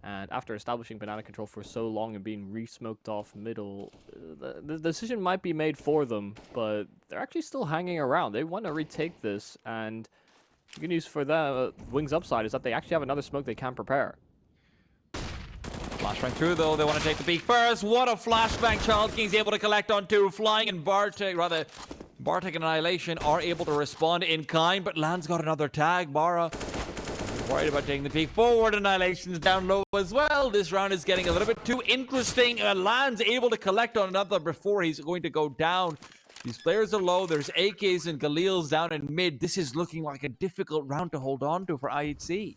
And after establishing banana control for so long and being re-smoked off middle, the decision might be made for them, but they're actually still hanging around. They want to retake this, and the good news for the Wings Up side is that they actually have another smoke they can prepare. Flashbang through, though. They want to take the peak first. What a flashbang. Child King's able to collect on 2. Flying and Bartek and Annihilation are able to respond in kind, but Land's got another tag. Mara worried about taking the peak forward. Annihilation's down low as well. This round is getting a little bit too interesting. Land's able to collect on another before he's going to go down. These players are low. There's AKs and Galils down in mid. This is looking like a difficult round to hold on to for IHC.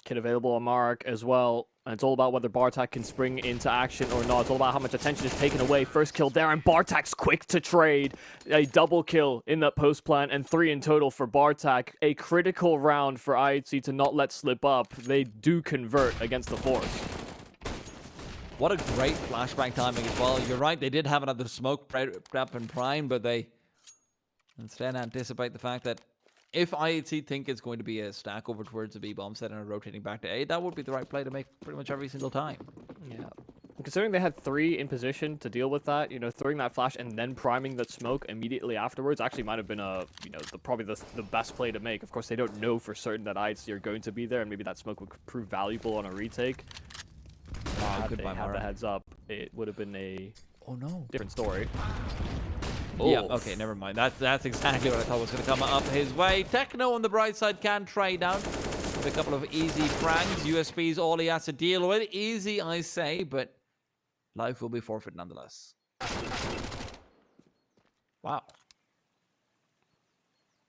Kit available on Marek as well. And it's all about whether Bartek can spring into action or not. It's all about how much attention is taken away. First kill there, and Bartek's quick to trade. A double kill in that post plant, and 3 in total for Bartek. A critical round for IHC to not let slip up. They do convert against the Force. What a great flashbang timing as well. You're right, they did have another smoke prep and prime, but they instead anticipate the fact that if IHC think it's going to be a stack over towards the B-bomb set and rotating back to A, that would be the right play to make pretty much every single time. Yeah. Considering they had 3 in position to deal with that, throwing that flash and then priming that smoke immediately afterwards actually might have been probably the best play to make. Of course, they don't know for certain that IHC are going to be there, and maybe that smoke would prove valuable on a retake. Had they had the heads up, it would have been a different story. Yeah, okay, never mind. That's exactly what I thought was going to come up his way. Techno on the bright side can trade down with a couple of easy frags. USB's all he has to deal with. Easy, I say, but life will be forfeit nonetheless. Wow.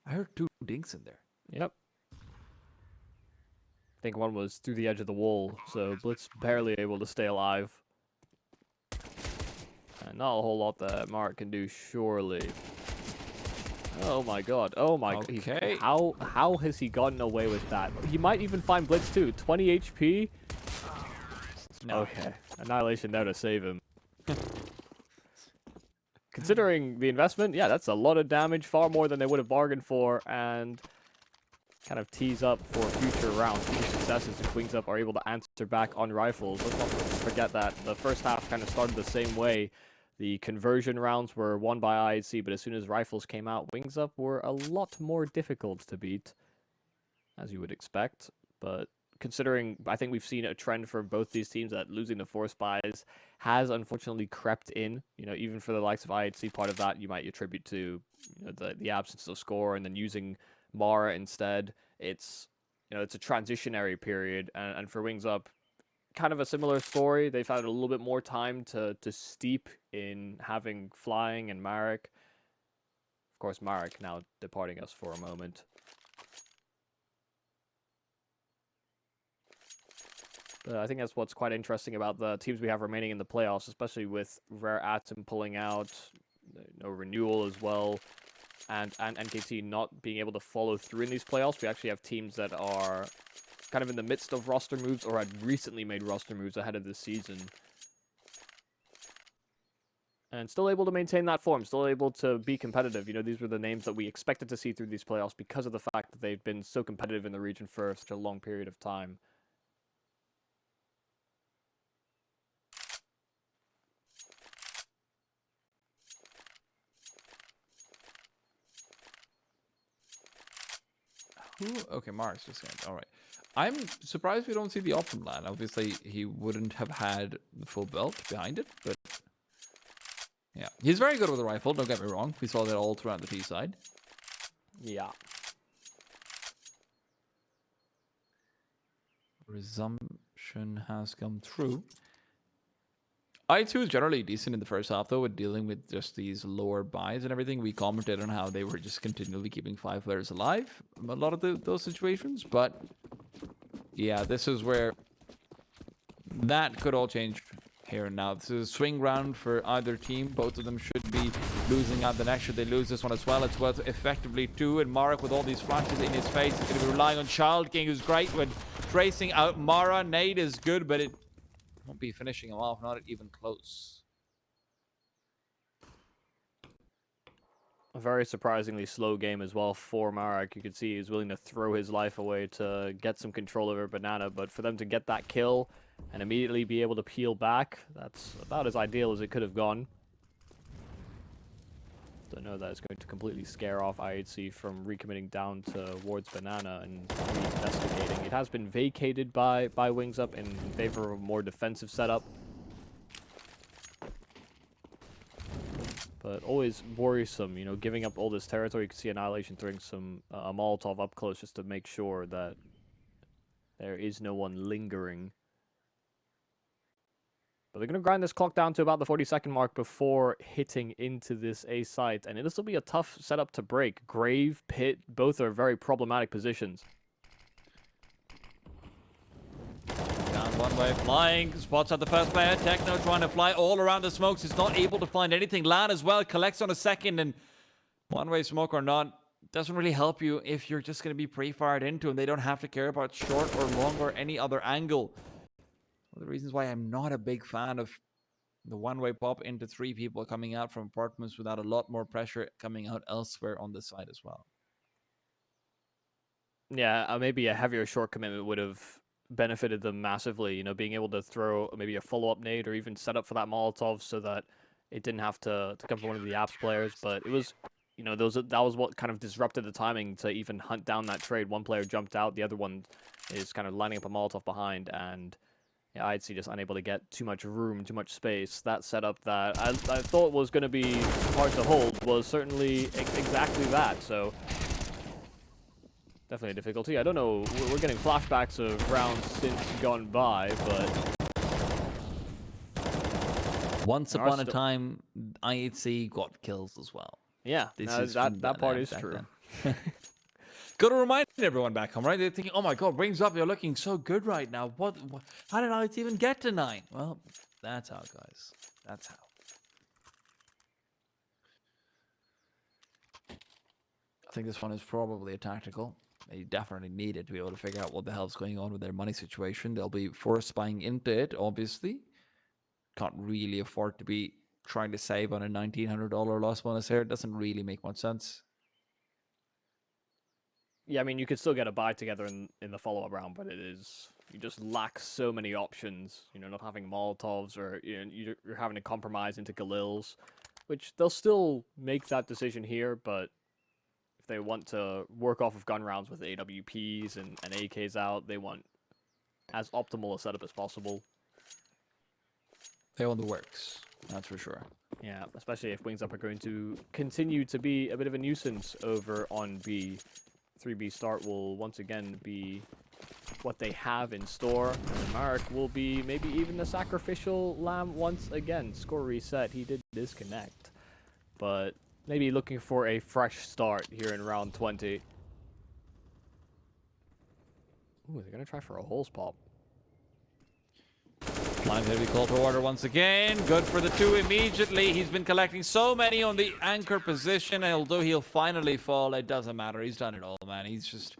I heard 2 dinks in there. Yep. I think one was through the edge of the wall, so Blitz barely able to stay alive. And not a whole lot that Mark can do, surely. Oh my god. Oh my god. Okay. How has he gotten away with that? He might even find Blitz too. 20 HP? No. Okay. Annihilation now to save him. Considering the investment, yeah, that's a lot of damage, far more than they would have bargained for, and kind of tees up for future rounds, future successes if Wings Up are able to answer back on rifles. Let's not forget that the first half kind of started the same way. The conversion rounds were won by IHC, but as soon as rifles came out, Wings Up were a lot more difficult to beat, as you would expect. But considering, I think we've seen a trend for both these teams that losing the force buys has unfortunately crept in. You know, even for the likes of IHC, part of that you might attribute to the absence of score and then using Mara instead. It's it's a transitionary period, and for Wings Up, kind of a similar story. They've had a little bit more time to steep in having Flying and Marek. Of course, Marek now departing us for a moment. But I think that's what's quite interesting about the teams we have remaining in the playoffs, especially with Rare Atom pulling out, Renewal as well, and NKT not being able to follow through in these playoffs. We actually have teams that are kind of in the midst of roster moves or had recently made roster moves ahead of this season. And still able to maintain that form, still able to be competitive. These were the names that we expected to see through these playoffs because of the fact that they've been so competitive in the region for such a long period of time. Okay, Mark's just going. All right. I'm surprised we don't see the op from LAN. Obviously, he wouldn't have had the full belt behind it, but yeah. He's very good with the rifle, don't get me wrong. We saw that all throughout the T side. Yeah. Resumption has come through. I2 is generally decent in the first half, though, with dealing with just these lower buys and everything. We commented on how they were just continually keeping 5 players alive a lot of those situations. But, yeah, this is where that could all change here and now. This is a swing round for either team. Both of them should be losing out the next. Should they lose this one as well? It's worth effectively 2. And Marek, with all these flashes in his face, is going to be relying on Child King, who's great when tracing out Mara. Nade is good, but it won't be finishing him off, not even close. A very surprisingly slow game as well for Marek. You could see he's willing to throw his life away to get some control over Banana, but for them to get that kill and immediately be able to peel back, that's about as ideal as it could have gone. Don't know that it's going to completely scare off IHC from recommitting down towards Banana and investigating. It has been vacated by Wings Up in favor of a more defensive setup. But always worrisome, giving up all this territory. You can see Annihilation throwing some a Molotov up close just to make sure that there is no one lingering. But they're going to grind this clock down to about the 40-second mark before hitting into this A site. And this will be a tough setup to break. Grave, Pit, both are very problematic positions. Down one way, Flying, spots out the first player. Techno trying to fly all around the smokes. He's not able to find anything. LAN as well, collects on a second. And one-way smoke or not, doesn't really help you if you're just going to be pre-fired into, and they don't have to care about short or long or any other angle. One of the reasons why I'm not a big fan of the one-way pop into 3 people coming out from apartments without a lot more pressure coming out elsewhere on the side as well. Yeah, maybe a heavier short commitment would have benefited them massively, being able to throw maybe a follow-up nade or even set up for that Molotov so that it didn't have to come from one of the apps players. But it was, that was what kind of disrupted the timing to even hunt down that trade. One player jumped out, the other one is kind of lining up a Molotov behind, and yeah, IHC just unable to get too much room, too much space. That setup that I thought was going to be hard to hold was certainly exactly that, so definitely a difficulty. I don't know, we're getting flashbacks of rounds since gone by, but Once There are upon a still- time, IHC got kills as well. Yeah, This no, is from that part them is back true. then. Got to remind everyone back home, right? They're thinking, "Oh my God, Wings Up, you're looking so good right now. What? How did IHC even get to 9?" Well, that's how, guys. That's how. I think this one is probably a tactical. They definitely need it to be able to figure out what the hell's going on with their money situation. They'll be forced buying into it, obviously. Can't really afford to be trying to save on a $1,900 loss bonus here. It doesn't really make much sense. Yeah, I mean, you could still get a buy together in the follow-up round, but you just lack so many options. You know, not having Molotovs, or you're having to compromise into Galils, which they'll still make that decision here, but if they want to work off of gun rounds with AWPs and AKs out, they want as optimal a setup as possible. They own the works, that's for sure. Yeah, especially if Wings Up are going to continue to be a bit of a nuisance over on B. 3B start will once again be what they have in store. And Mark will be maybe even the sacrificial lamb once again. Score reset, he did disconnect. But maybe looking for a fresh start here in round 20. Ooh, they're going to try for a holes pop. Line's going to be called for order once again. Good for the 2 immediately. He's been collecting so many on the anchor position. And although he'll finally fall, it doesn't matter. He's done it all, man. He's just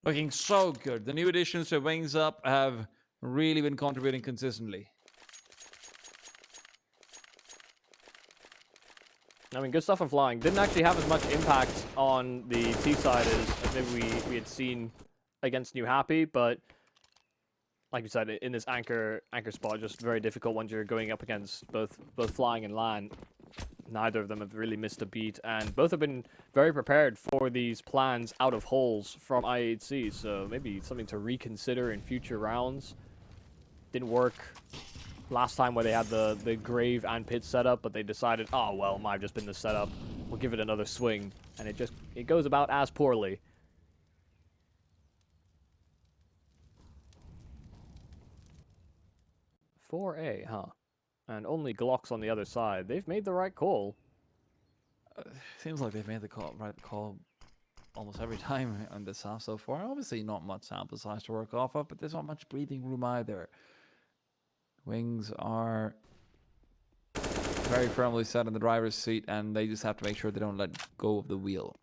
looking so good. The new additions to Wings Up have really been contributing consistently. I mean, good stuff on flying. Didn't actually have as much impact on the T side as maybe we had seen against New Happy, but like you said, in this anchor spot, just very difficult when you're going up against both flying and land. Neither of them have really missed a beat, and both have been very prepared for these plans out of holes from IHC, so maybe something to reconsider in future rounds. Didn't work last time where they had the grave and pit setup, but they decided, oh well, it might have just been the setup. We'll give it another swing, and it goes about as poorly. A, huh? And only Glocks on the other side. They've made the right call. Seems like they've made the right call almost every time on this half so far. Obviously, not much sample size to work off of, but there's not much breathing room either. Wings are very firmly set in the driver's seat, and they just have to make sure they don't let go of the wheel.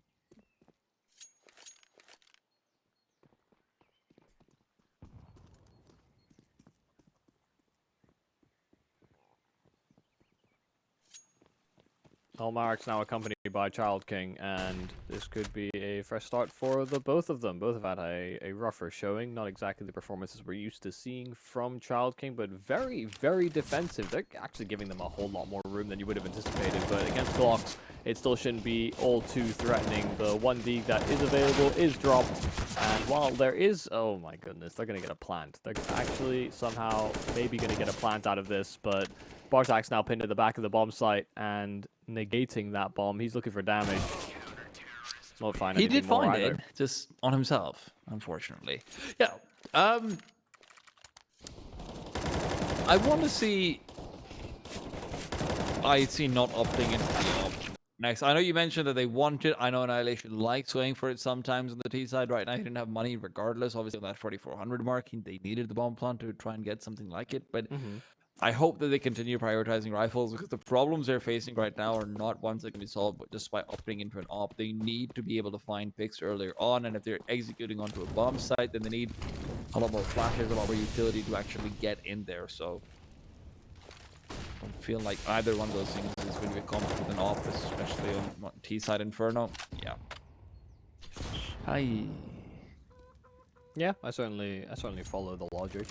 Hallmark's now accompanied by Child King, and this could be a fresh start for the both of them. Both have had a rougher showing. Not exactly the performances we're used to seeing from Child King, but very, very defensive. They're actually giving them a whole lot more room than you would have anticipated, but against Glocks, it still shouldn't be all too threatening. The 1D that is available is dropped, and while there is... Oh my goodness, they're going to get a plant. They're actually somehow maybe going to get a plant out of this, but Bartak's now pinned to the back of the bomb site and negating that bomb. He's looking for damage. Not find He did find either. it, just on himself, unfortunately. Yeah. I want to see IHC not opting into the op next. I know you mentioned that they want it. I know Annihilation likes going for it sometimes on the T side. Right now, he didn't have money regardless. Obviously, on that 4,400 mark, they needed the bomb plant to try and get something like it. But I hope that they continue prioritizing rifles, because the problems they're facing right now are not ones that can be solved just by opting into an op. They need to be able to find picks earlier on, and if they're executing onto a bomb site, then they need a lot more flashes, a lot more utility to actually get in there. So I don't feel like either one of those things is going to be accomplished with an op, especially on T side Inferno. Yeah. Hi. Yeah, I certainly follow the logic.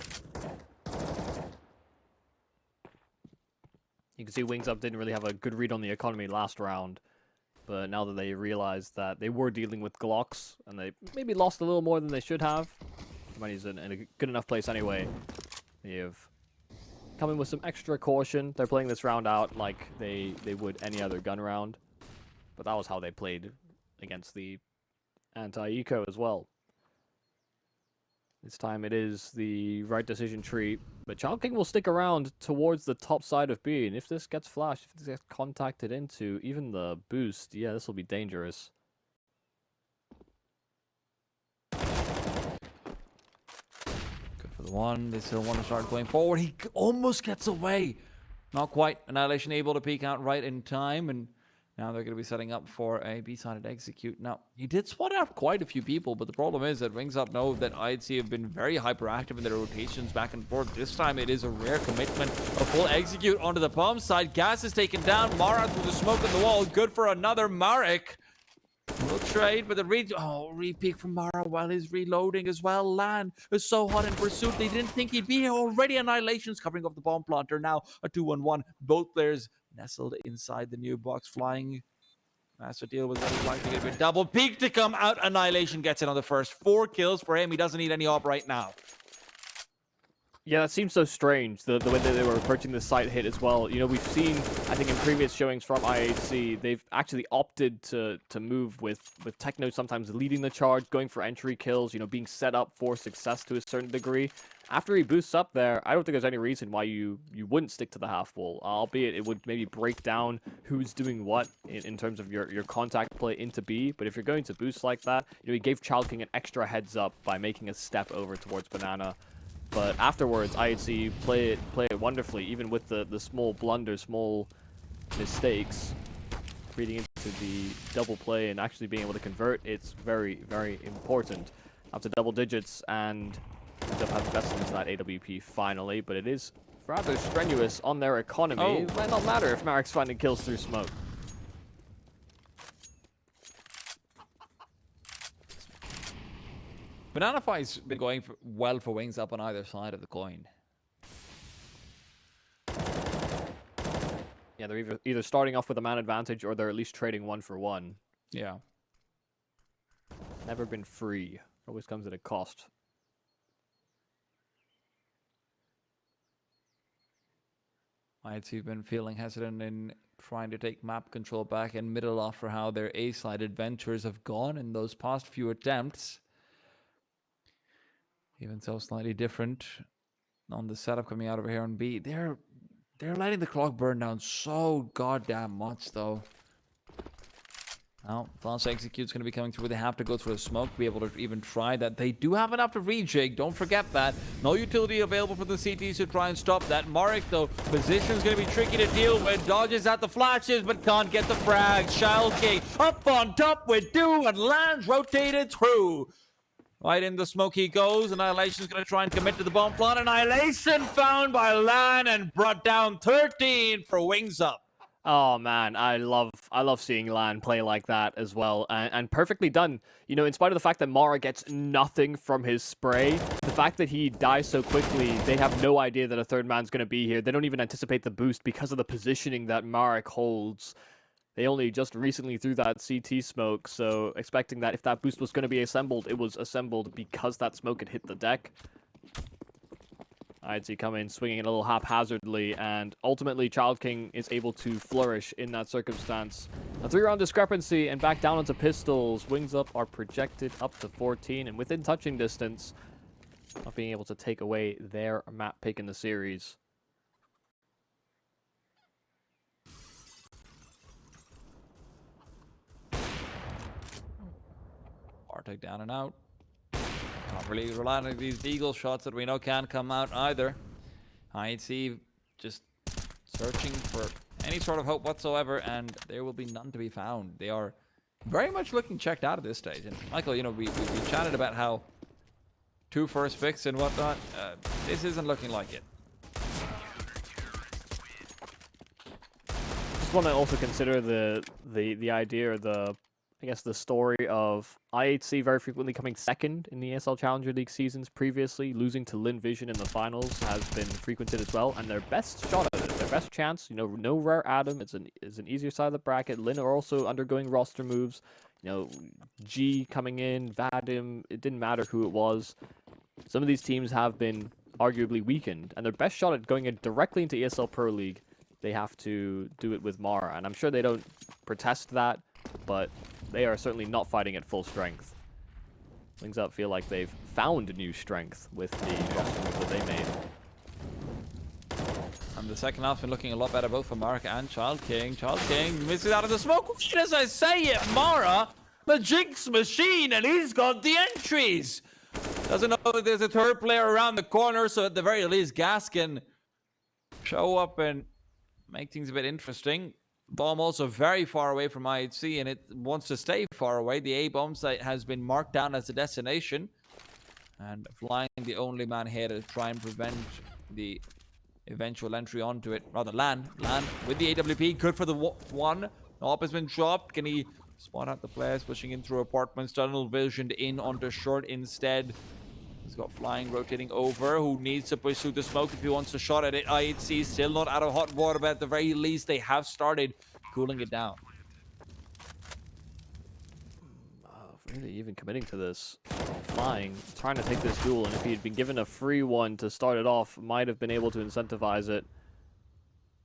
You can see Wings Up didn't really have a good read on the economy last round, but now that they realized that they were dealing with Glocks, and they maybe lost a little more than they should have, money's in a good enough place anyway. They have come in with some extra caution. They're playing this round out like they would any other gun round, but that was how they played against the anti-eco as well. This time it is the right decision tree. But Child King will stick around towards the top side of B. And if this gets flashed, if this gets contacted into even the boost, yeah, this will be dangerous. Good for the one. They still want to start going forward. He almost gets away. Not quite. Annihilation able to peek out right in time. And now they're going to be setting up for a B-sided execute. Now, he did spot out quite a few people, but the problem is that Wings Up know that IHC have been very hyperactive in their rotations back and forth. This time it is a rare commitment. A full execute onto the palm side. Gas is taken down. Mara through the smoke in the wall. Good for another Marek. We'll trade, but the re-peek from Mara while he's reloading as well. Lan is so hot in pursuit. They didn't think he'd be here already. Annihilation's covering off the bomb planter. Now a 2-1-1. Both players nestled inside the new box. Flying Master Deal was very likely to get a double peek to come out. Annihilation gets it on the first. 4 kills for him. He doesn't need any op right now. Yeah, that seems so strange, the way that they were approaching the site hit as well. You know, we've seen, I think in previous showings from IHC, they've actually opted to move with Techno sometimes leading the charge, going for entry kills, you know, being set up for success to a certain degree. After he boosts up there, I don't think there's any reason why you wouldn't stick to the half wall, albeit it would maybe break down who's doing what in terms of your contact play into B. But if you're going to boost like that, you know, he gave Child King an extra heads up by making a step over towards Banana. But afterwards, IHC play it wonderfully, even with the small blunders, small mistakes. Reading into the double play and actually being able to convert, it's very, very important. Up to double digits, and end up having best into that AWP finally, but it is rather strenuous on their economy. It might not matter if Marek's finding kills through smoke. Banana Fight's been going well for Wings Up on either side of the coin. Yeah, they're either starting off with a man advantage or they're at least trading 1 for 1. Yeah. Never been free. Always comes at a cost. IHC been feeling hesitant in trying to take map control back and middle off for how their A-side adventures have gone in those past few attempts. Even so, slightly different on the setup coming out over here on B. They're letting the clock burn down so goddamn much, though. Now, fast execute's going to be coming through. They have to go through the smoke to be able to even try that. They do have enough to rejig. Don't forget that. No utility available for the CTs to try and stop that. Marek, though, position's going to be tricky to deal with. Dodges at the flashes, but can't get the frags. Child King up on top with Do, and lands rotated through. Right in the smoke he goes. Annihilation's going to try and commit to the bomb plant. Annihilation found by Lan and brought down 13 for Wings Up. Oh man, I love seeing Lan play like that as well, and perfectly done. You know, in spite of the fact that Mara gets nothing from his spray, the fact that he dies so quickly, they have no idea that a third man's going to be here. They don't even anticipate the boost because of the positioning that Marek holds. They only just recently threw that CT smoke, so expecting that if that boost was going to be assembled, it was assembled because that smoke had hit the deck. I'd see come in swinging it a little haphazardly, and ultimately Child King is able to flourish in that circumstance. A 3-round discrepancy, and back down onto pistols. Wings Up are projected up to 14, and within touching distance, not being able to take away their map pick in the series. Bartek down and out. Not really relying on these Eagle shots that we know can't come out either. IHC just searching for any sort of hope whatsoever, and there will be none to be found. They are very much looking checked out at this stage. And Michael, you know, we chatted about how 2 first picks and whatnot. This isn't looking like it. Just want to also consider the idea, or I guess the story of IHC very frequently coming second in the ESL Challenger League seasons previously. Losing to Lin Vision in the finals has been frequented as well, and their best shot at it, their best chance, you know, no rare Adam, it's an easier side of the bracket. Lin are also undergoing roster moves. You know, G coming in, Vadim, it didn't matter who it was. Some of these teams have been arguably weakened, and their best shot at going directly into ESL Pro League, they have to do it with Mara, and I'm sure they don't protest that, but they are certainly not fighting at full strength. Wings Up feel like they've found a new strength with the roster move that they made. And the second half's been looking a lot better both for Mark and Child King. Child King misses out of the smoke. As I say it, Mara, the Jinx machine, and he's got the entries. Doesn't know that there's a third player around the corner, so at the very least, Gas can show up and make things a bit interesting. Bomb also very far away from IHC, and it wants to stay far away. The A bomb site has been marked down as a destination, and Flying the only man here to try and prevent the eventual entry onto it. Rather, Lan with the AWP, good for the one. Op has been dropped. Can he spot out the players pushing in through apartments? Tunnel visioned in onto short instead. He's got Flying rotating over, who needs to push through the smoke if he wants a shot at it. IHC still not out of hot water, but at the very least, they have started cooling it down. Really even committing to this. Flying, trying to take this duel, and if he had been given a free one to start it off, might have been able to incentivize it.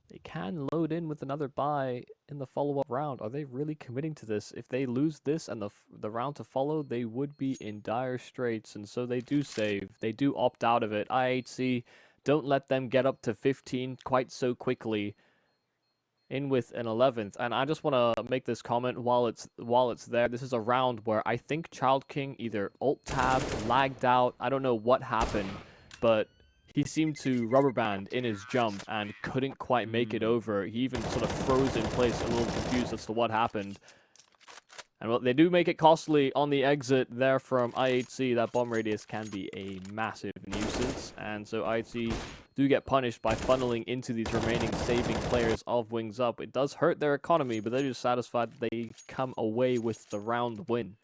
They can load in with another buy in the follow-up round. Are they really committing to this? If they lose this and the round to follow, they would be in dire straits, and so they do save. They do opt out of it. IHC, don't let them get up to 15 quite so quickly. In with an 11th, and I just want to make this comment while it's there. This is a round where I think Child King either alt-tabbed, lagged out, I don't know what happened, but he seemed to rubber band in his jump and couldn't quite make it over. He even sort of froze in place, a little confused as to what happened. And well, they do make it costly on the exit there from IHC. That bomb radius can be a massive nuisance, and so IHC do get punished by funneling into these remaining saving players of Wings Up. It does hurt their economy, but they're just satisfied that they come away with the round win.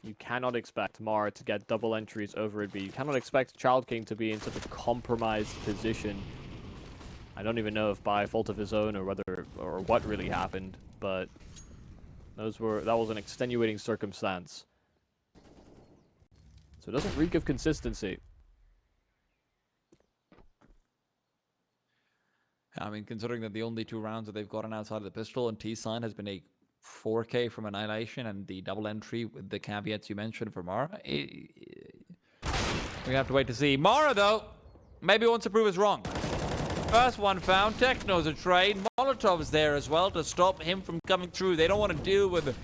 You cannot expect Mara to get double entries over at B. You cannot expect Child King to be in such a compromised position. I don't even know if by fault of his own or what really happened, but that was an extenuating circumstance. So it doesn't reek of consistency. I mean, considering that the only two rounds that they've gotten outside of the pistol and T-Sign has been a 4K from Annihilation and the double entry with the caveats you mentioned for Mara. We have to wait to see. Mara, though, maybe wants to prove us wrong. First one found. Techno's a trade. Molotov's there as well to stop him from coming through. They don't want to deal with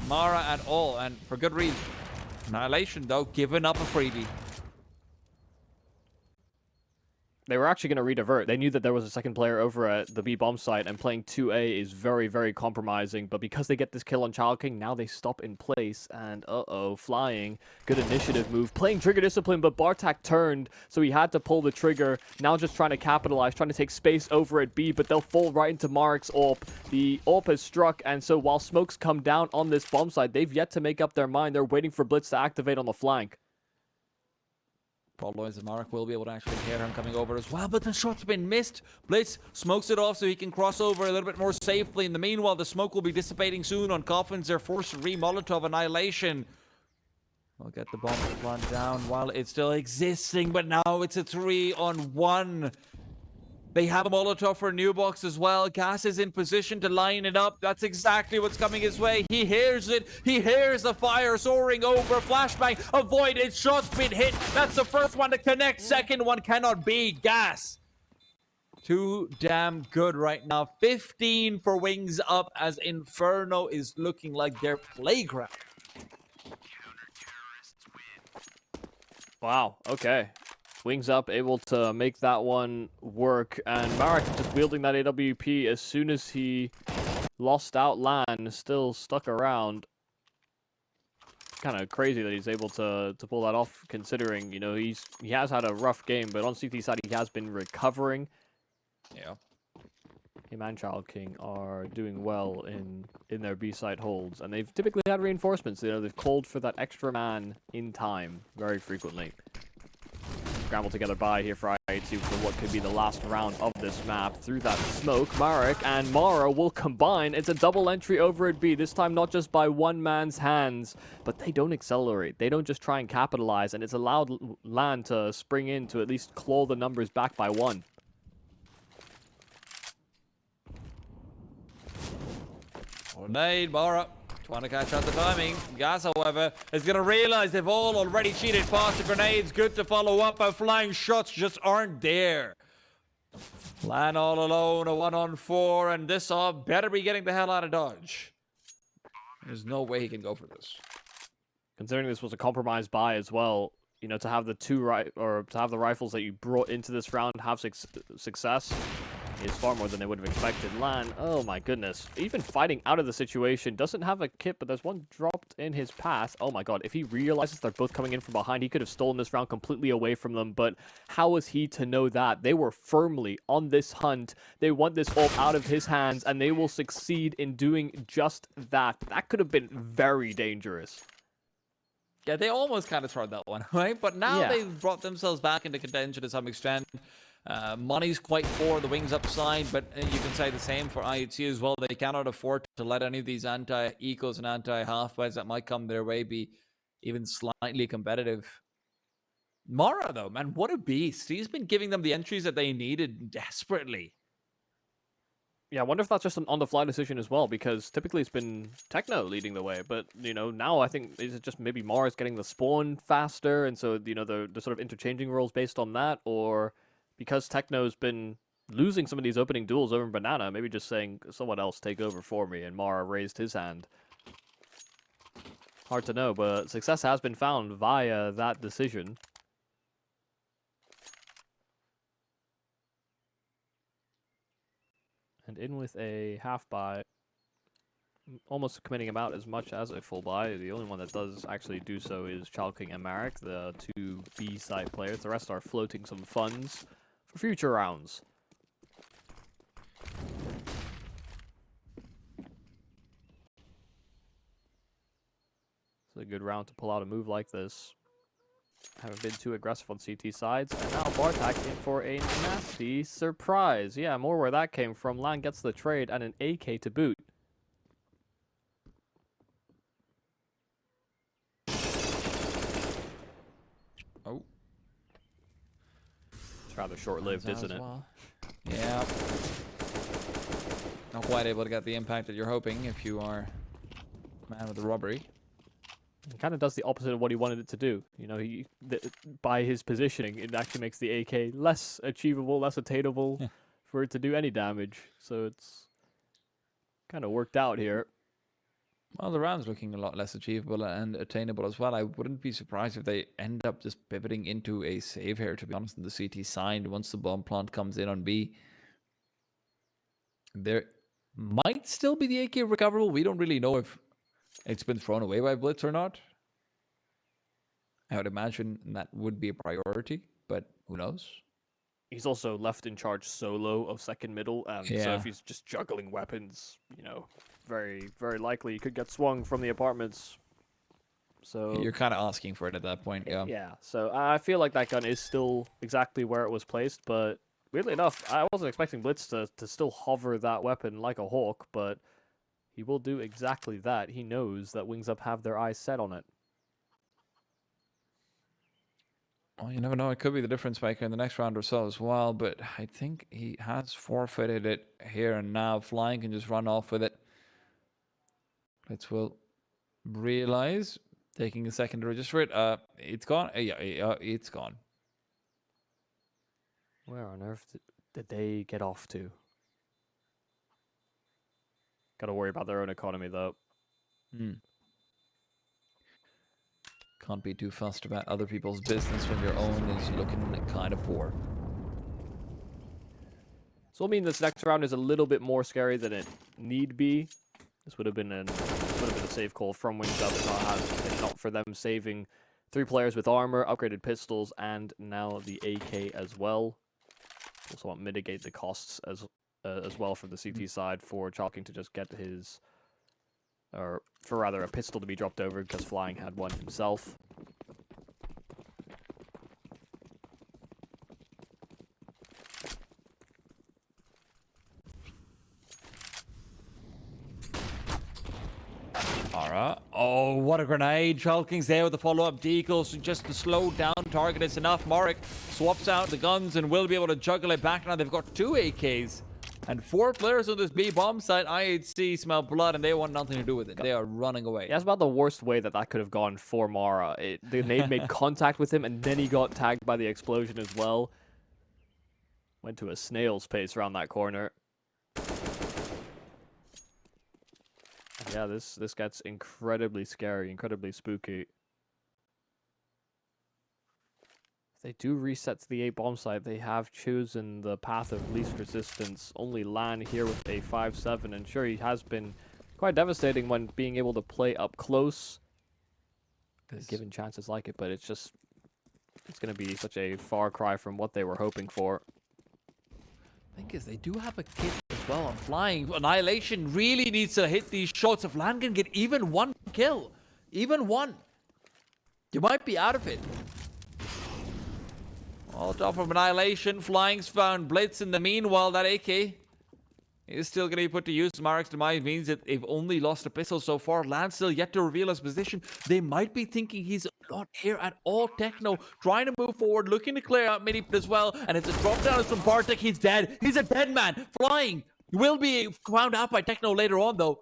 Mara at all, and for good reason. Annihilation, though, giving up a freebie. They were actually going to re-divert. They knew that there was a second player over at the B bomb site, and playing 2A is very, very compromising. But because they get this kill on Child King, now they stop in place. And Flying. Good initiative move. Playing trigger discipline, but Bartak turned, so he had to pull the trigger. Now just trying to capitalize, trying to take space over at B, but they'll fall right into Marek's AWP. The AWP has struck, and so while smokes come down on this bomb site, they've yet to make up their mind. They're waiting for Blitz to activate on the flank. Probably that Mark will be able to actually hear him coming over as well, but the shot's been missed. Blitz smokes it off so he can cross over a little bit more safely. In the meanwhile, the smoke will be dissipating soon on Coffins. They're forced to re-Molotov Annihilation. We'll get the bomb plant down while it's still existing, but now it's a 3-on-1. They have a Molotov for a new box as well. Gas is in position to line it up. That's exactly what's coming his way. He hears it. He hears the fire soaring over. Flashbang avoided. Shot's been hit. That's the first one to connect. Second one cannot be. Gas. Too damn good right now. 15 for Wings Up as Inferno is looking like their playground. Wow, okay. Wings Up able to make that one work, and Marek just wielding that AWP as soon as he lost out Lan, still stuck around. Kind of crazy that he's able to pull that off, considering, you know, he has had a rough game, but on CT side he has been recovering. Yeah. Him and Child King are doing well in their B-side holds, and they've typically had reinforcements. You know, they've called for that extra man in time very frequently. Scramble together by here for IHC for what could be the last round of this map. Through that smoke, Marek and Mara will combine. It's a double entry over at B, this time not just by one man's hands, but they don't accelerate. They don't just try and capitalize, and it's allowed Lan to spring in to at least claw the numbers back by one. Grenade, Mara. Trying to catch out the timing. Gas, however, is going to realize they've all already cheated past the grenades. Good to follow up, but flying shots just aren't there. Lan all alone, a 1-on-4, and this all better be getting the hell out of Dodge. There's no way he can go for this. Considering this was a compromised buy as well, you know, to have the rifles that you brought into this round have success is far more than they would have expected. Lan, oh my goodness, even fighting out of the situation, doesn't have a kit, but there's one dropped in his path. Oh my god, if he realizes they're both coming in from behind, he could have stolen this round completely away from them, but how was he to know that? They were firmly on this hunt. They want this all out of his hands, and they will succeed in doing just that. That could have been very dangerous. Yeah, they almost kind of tried that one, right? But now they've brought themselves back into contention to some extent. Money's quite poor, the wings upside, but you can say the same for IHC as well. They cannot afford to let any of these anti-ecos and anti-half-buys that might come their way be even slightly competitive. Mara, though, man, what a beast. He's been giving them the entries that they needed desperately. Yeah, I wonder if that's just an on-the-fly decision as well, because typically it's been Techno leading the way, but, you know, now I think is it just maybe Mara's getting the spawn faster, and so, you know, they're sort of interchanging roles based on that, or because Techno's been losing some of these opening duels over in Banana, maybe just saying, someone else take over for me, and Mara raised his hand. Hard to know, but success has been found via that decision. And in with a half buy, almost committing him out as much as a full buy. The only one that does actually do so is Chalking and Marek, the two B-side players. The rest are floating some funds for future rounds. It's a good round to pull out a move like this. Haven't been too aggressive on CT sides, and now Bartak in for a nasty surprise. Yeah, more where that came from. Lan gets the trade and an AK to boot. Oh. It's rather short-lived, isn't it? Well. Yeah. Not quite able to get the impact that you're hoping if you are man with the robbery. It kind of does the opposite of what he wanted it to do. You know, by his positioning, it actually makes the AK less achievable, less attainable for it to do any damage. So it's kind of worked out here. Well, the round's looking a lot less achievable and attainable as well. I wouldn't be surprised if they end up just pivoting into a save here, to be honest, in the CT side. Once the bomb plant comes in on B, there might still be the AK recoverable. We don't really know if it's been thrown away by Blitz or not. I would imagine that would be a priority, but who knows? He's also left in charge solo of second middle, and so if he's just juggling weapons, you know, very, very likely he could get swung from the apartments. So you're kind of asking for it at that point, yeah. Yeah, so I feel like that gun is still exactly where it was placed, but weirdly enough, I wasn't expecting Blitz to still hover that weapon like a hawk, but he will do exactly that. He knows that Wings Up have their eyes set on it. Well, you never know. It could be the difference maker in the next round or so as well, but I think he has forfeited it here and now. Flying can just run off with it. Blitz will realize, taking a second to register it. It's gone. Yeah, it's gone. Where on earth did they get off to? Gotta worry about their own economy, though. Can't be too fussed about other people's business when your own is looking kind of poor. So I mean, this next round is a little bit more scary than it need be. This would have been a safe call from Wings Up if not for them saving 3 players with armor, upgraded pistols, and now the AK as well. Also want to mitigate the costs as well from the CT side for Chalking to just get his, or for rather a pistol to be dropped over because Flying had one himself. Alright. Oh, what a grenade. Chalking's there with the follow-up decal, so just to slow down target is enough. Marek swaps out the guns and will be able to juggle it back now. They've got 2 AKs. And 4 players on this B bomb site. IHC smell blood and they want nothing to do with it. They are running away. Yeah, that's about the worst way that could have gone for Mara. The nade made contact with him, and then he got tagged by the explosion as well. Went to a snail's pace around that corner. And yeah, this gets incredibly scary, incredibly spooky. If they do reset to the A bomb site, they have chosen the path of least resistance. Only Lan here with a 5-7, and sure, he has been quite devastating when being able to play up close, given chances like it, but it's going to be such a far cry from what they were hoping for. Thing is, they do have a kit as well on flying. Annihilation really needs to hit these shots. If Lan can get even 1 kill, even 1, you might be out of it. All off from Annihilation. Flying's found Blitz in the meanwhile. That AK is still going to be put to use. Marek's demise means that they've only lost a pistol so far. Lan still yet to reveal his position. They might be thinking he's not here at all. Techno trying to move forward, looking to clear out midi as well. And if the drop down is from Bartek, he's dead. He's a dead man. Flying will be found out by Techno later on, though.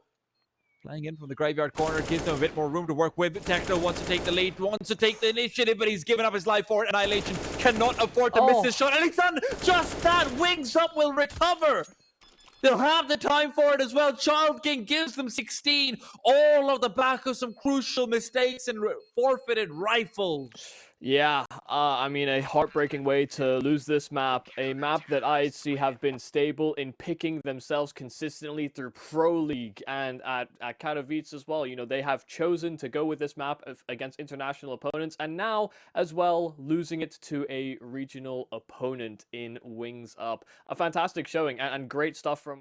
Flying in from the graveyard corner gives them a bit more room to work with. Techno wants to take the lead, wants to take the initiative, but he's given up his life for it. Annihilation cannot afford to miss this shot. And he's done just that. Wings Up will recover. They'll have the time for it as well. Child King gives them 16. All of the back of some crucial mistakes and forfeited rifles. Yeah, I mean, a heartbreaking way to lose this map. A map that IHC have been stable in picking themselves consistently through Pro League and at Katowice as well. You know, they have chosen to go with this map against international opponents, and now as well losing it to a regional opponent in Wings Up. A fantastic showing and great stuff from